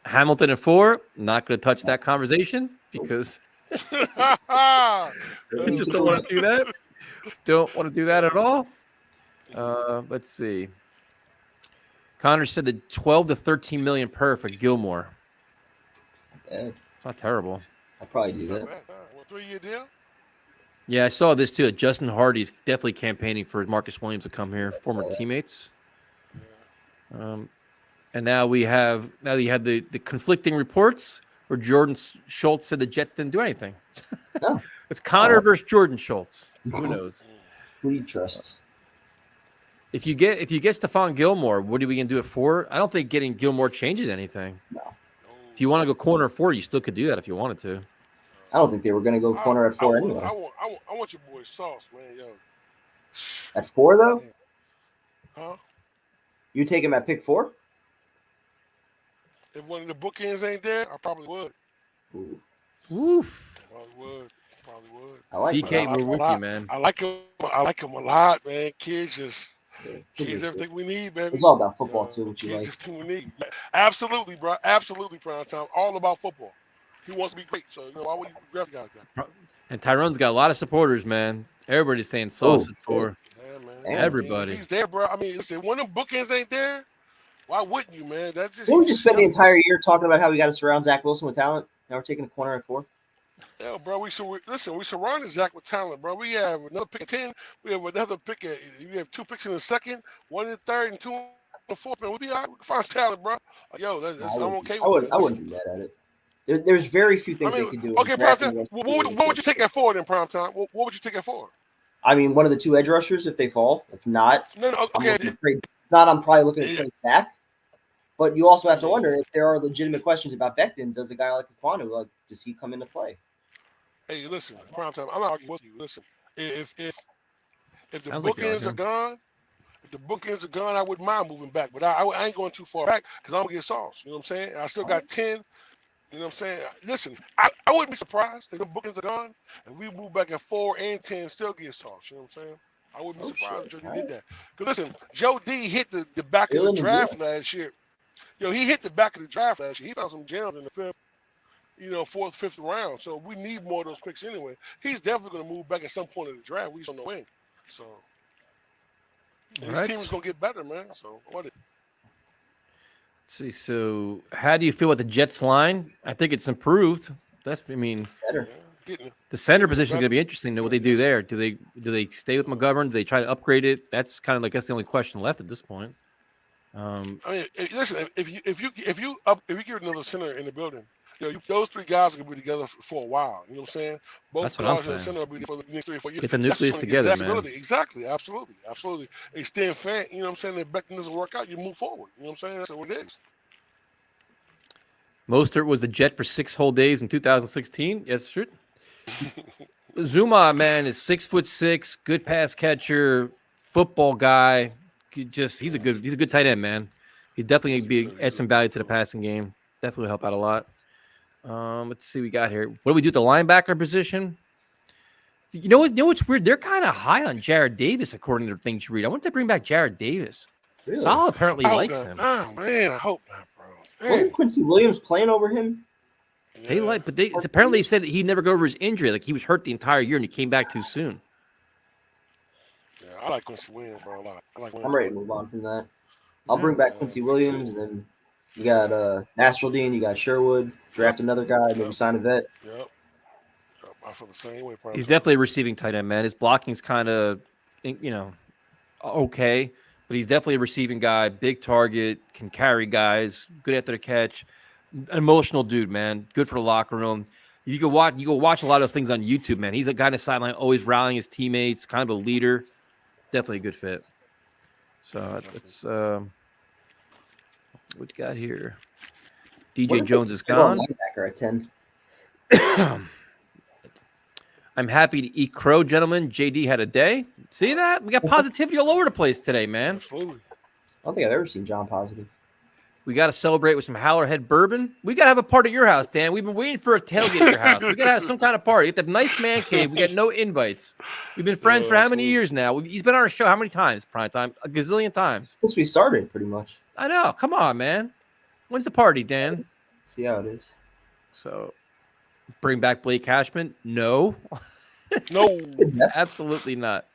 Hamilton at 4. Not going to touch that conversation because just don't want to do that. Don't want to do that at all. Let's see. Connor said that 12 to 13 million per for Gilmore. It's not terrible. I'll probably do that. What, 3-year deal? Yeah, I saw this too. Justin Hardy's definitely campaigning for Marcus Williams to come here, former teammates. And now you have the conflicting reports where Jordan Schultz said the Jets didn't do anything. No. It's Connor versus Jordan Schultz. So who knows? Who do you trust? If you get Stephon Gilmore, what are we gonna do it for? I don't think getting Gilmore changes anything. No. If you want to go corner 4, you still could do that if you wanted to. I don't think they were going to go corner at 4 anyway. I want your boy Sauce, man. Yo. At 4 though? Man. Huh? You take him at pick 4? If one of the bookends ain't there, I probably would. Ooh. Oof. Probably would. I like BK, him. we're with you, man. I like him a lot, man. Kids Kids everything we need, baby. It's all about football too. What you Kids like? everything we need. Absolutely, bro. Absolutely, prime time. All about football. He wants to be great, so why would you draft a guy like that? And Tyrone's got a lot of supporters, man. Everybody's saying Sauce is for Yeah, man. Damn. everybody. If he's there, bro. I mean, listen, when them bookends ain't there, why wouldn't you, man? That's just. Didn't we just spend the entire year talking about how we got to surround Zach Wilson with talent? Now we're taking a corner at 4. Yeah, bro. We surrounded Zach with talent, bro. We have another pick at 10. We have another pick at. We have 2 picks in the second, 1 in the third, and 2 in the fourth. Man, we be all right. We can find talent, bro. Yo, I'm okay with it. I wouldn't be mad at it. There's very few things they could do. Okay, prime time. What would you take at 4 then, prime time? What would you take at 4? I mean, one of the 2 edge rushers if they fall. If not, No, okay. I'm probably looking to trade back. But you also have to wonder if there are legitimate questions about Becton. Does a guy like Aquanu, does he come into play? Hey, listen, prime time. I'm not arguing with you. Listen, if the Sounds like bookends are gone, I wouldn't mind moving back. But I ain't going too far back because I'm gonna get Sauce. You know what I'm saying? I still got 10. You know what I'm saying? Listen, I wouldn't be surprised if the bookings are gone and we move back at 4 and 10 and still get Sauce. You know what I'm saying? I wouldn't be surprised if Joe D did that. Because listen, Joe D hit the back of the draft last year. Yo, he hit the back of the draft last year. He found some gems in the 5th, 4th, 5th round. So we need more of those picks anyway. He's definitely going to move back at some point in the draft. We just don't know when. So his team is going to get better, man. So what? See, so how do you feel with the Jets line? I think it's improved. Better. The center position is going to be interesting to know what they do there. Do they stay with McGovern? Do they try to upgrade it? That's kind of like that's the only question left at this point. I mean, listen, if you get another center in the building, those 3 guys are going to be together for a while. You know what I'm saying? Both guys in the center will be for the next 3 or 4 years. Get the nucleus together, man. Exactly, absolutely. Extend fan. You know what I'm saying? If Becton doesn't work out, you move forward. You know what I'm saying? That's what it is. Mostert was the Jet for 6 whole days in 2016. Yes, sure. Zuma, man, is 6'6", good pass catcher, football guy. He's a good tight end, man. He's definitely going to add some value to the passing game. Definitely help out a lot. Let's see what we got here. What do we do at the linebacker position? You know what's weird? They're kind of high on Jared Davis, according to the things you read. I want to bring back Jared Davis. Really? Sal apparently likes him. Oh man, I hope not, bro. Man. Wasn't Quincy Williams playing over him? Yeah. They apparently said that he never got over his injury. Like he was hurt the entire year and he came back too soon. Yeah, I like Quincy Williams, bro, a lot. I'm ready to move on from that. I'll bring back Quincy Williams, and then you got Nasruddin, you got Sherwood. Draft another guy, maybe sign a vet. Yep. I feel the same way. He's definitely a receiving tight end, man. His blocking's kind of, okay, but he's definitely a receiving guy. Big target, can carry guys, good after the catch. An emotional dude, man. Good for the locker room. You go watch a lot of those things on YouTube, man. He's a guy on the sideline, always rallying his teammates, kind of a leader. Definitely a good fit. So that's what you got here. DJ Jones is gone. Linebacker at 10. I'm happy to eat crow, gentlemen. JD had a day. See that? We got positivity all over the place today, man. Absolutely. I don't think I've ever seen John positive. We got to celebrate with some Howlerhead bourbon. We got to have a party at your house, Dan. We've been waiting for a tailgate at your house. We got to have some kind of party. Get the nice man cave. We got no invites. We've been friends for how many years now? He's been on our show how many times, Prime Time? A gazillion times. Since we started, pretty much. I know. Come on, man. When's the party, Dan? See how it is. So, bring back Blake Cashman? No. No. Absolutely not.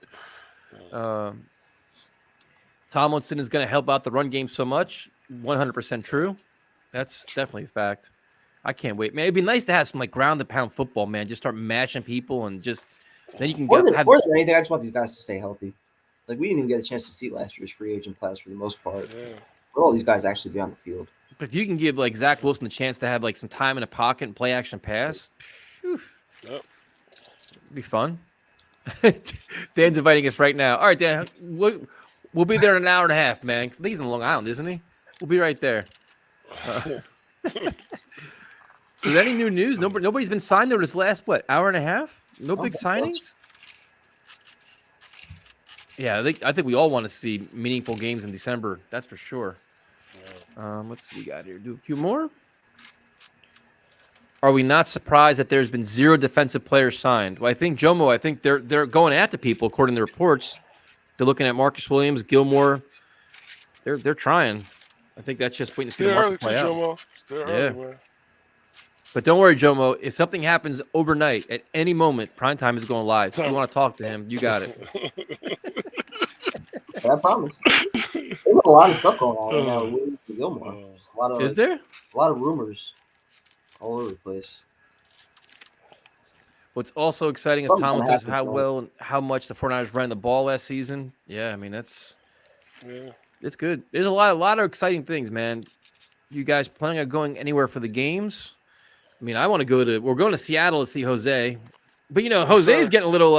Tomlinson is going to help out the run game so much. 100% true. That's definitely a fact. I can't wait, man. It'd be nice to have some like ground and pound football, man. Just start mashing people and just then you can More than anything, I just want these guys to stay healthy. Like we didn't even get a chance to see last year's free agent class for the most part. Yeah. But all these guys actually be on the field. But if you can give like Zach Wilson the chance to have like some time in the pocket and play action pass, it'd be fun. Dan's inviting us right now. All right, Dan, we'll be there in an hour and a half, man. He's in Long Island, isn't he? We'll be right there. So is there any new news? Nobody's been signed there this last hour and a half? No big that's close. signings? Yeah, I think we all want to see meaningful games in December. That's for sure. Let's see what we got here. Do a few more. Are we not surprised that there's been 0 defensive players signed? Well, I think they're going after people according to reports. They're looking at Marcus Williams, Gilmore. They're trying. I think that's just waiting to see the market play out. Still early, man. But don't worry, Jomo. If something happens overnight, at any moment, Primetime is going live. So if you want to talk to him, you got it. I promise. There's a lot of stuff going on right now. Williams and Gilmore. Is there? A lot of rumors all over the place. What's also exciting is Tomlin says how much the 49ers ran the ball last season. Yeah, I mean it's good. There's a lot of exciting things, man. You guys planning on going anywhere for the games? I mean, we're going to Seattle to see Jose. But Jose's getting a little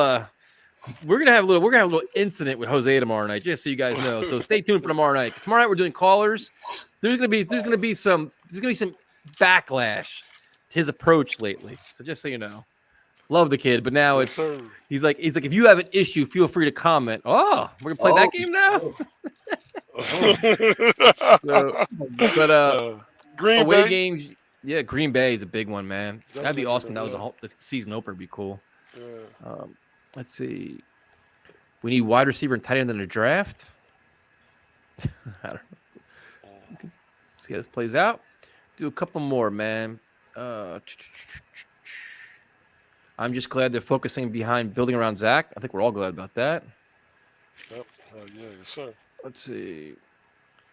we're gonna have a little incident with Jose tomorrow night, just so you guys know. So stay tuned for tomorrow night. 'Cause tomorrow night we're doing callers. There's gonna be some backlash to his approach lately. So just so you know. Love the kid, but now he's like if you have an issue, feel free to comment. Oh, we're gonna play that game now. Green away Bay games. Yeah, Green Bay is a big one, man. That'd be awesome. That was the season opener. Would be cool. Yeah. Let's see. We need wide receiver and tight end in the draft. I don't know. See how this plays out. Do a couple more, man. I'm just glad they're focusing behind building around Zach. I think we're all glad about that. Yep. Yes, sir. Let's see.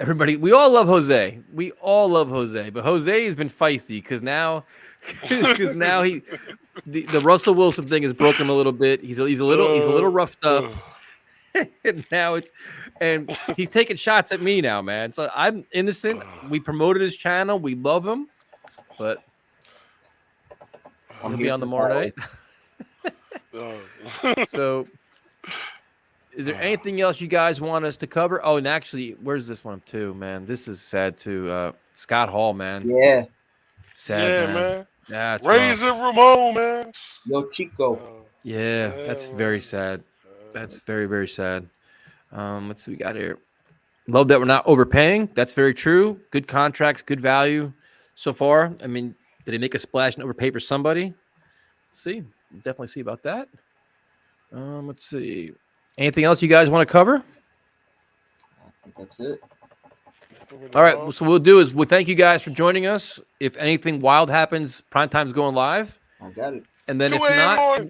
Everybody, we all love Jose. But Jose has been feisty because now the Russell Wilson thing has broken him a little bit. He's a little roughed up. And and he's taking shots at me now, man. So I'm innocent. We promoted his channel. We love him, but he'll be on tomorrow night. So. Is there anything else you guys want us to cover? Oh, and actually, where's this one too, man? This is sad too. Scott Hall, man. Yeah. Sad, man. Yeah, it's Razor rough. Ramon, man. Yo, Chico. Yeah, that's very sad. That's very, very sad. Let's see what we got here. Love that we're not overpaying. That's very true. Good contracts, good value so far. I mean, did he make a splash and overpay for somebody? See, definitely see about that. Let's see. Anything else you guys want to cover? I think that's it. All right. So we'll thank you guys for joining us. If anything wild happens, Primetime's going live. I got it. And then if not,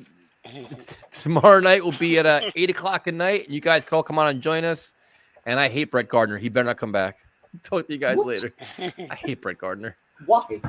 tomorrow night will be at 8 o'clock at night. And you guys can all come on and join us. And I hate Brett Gardner. He better not come back. Talk to you guys later. I hate Brett Gardner. Why?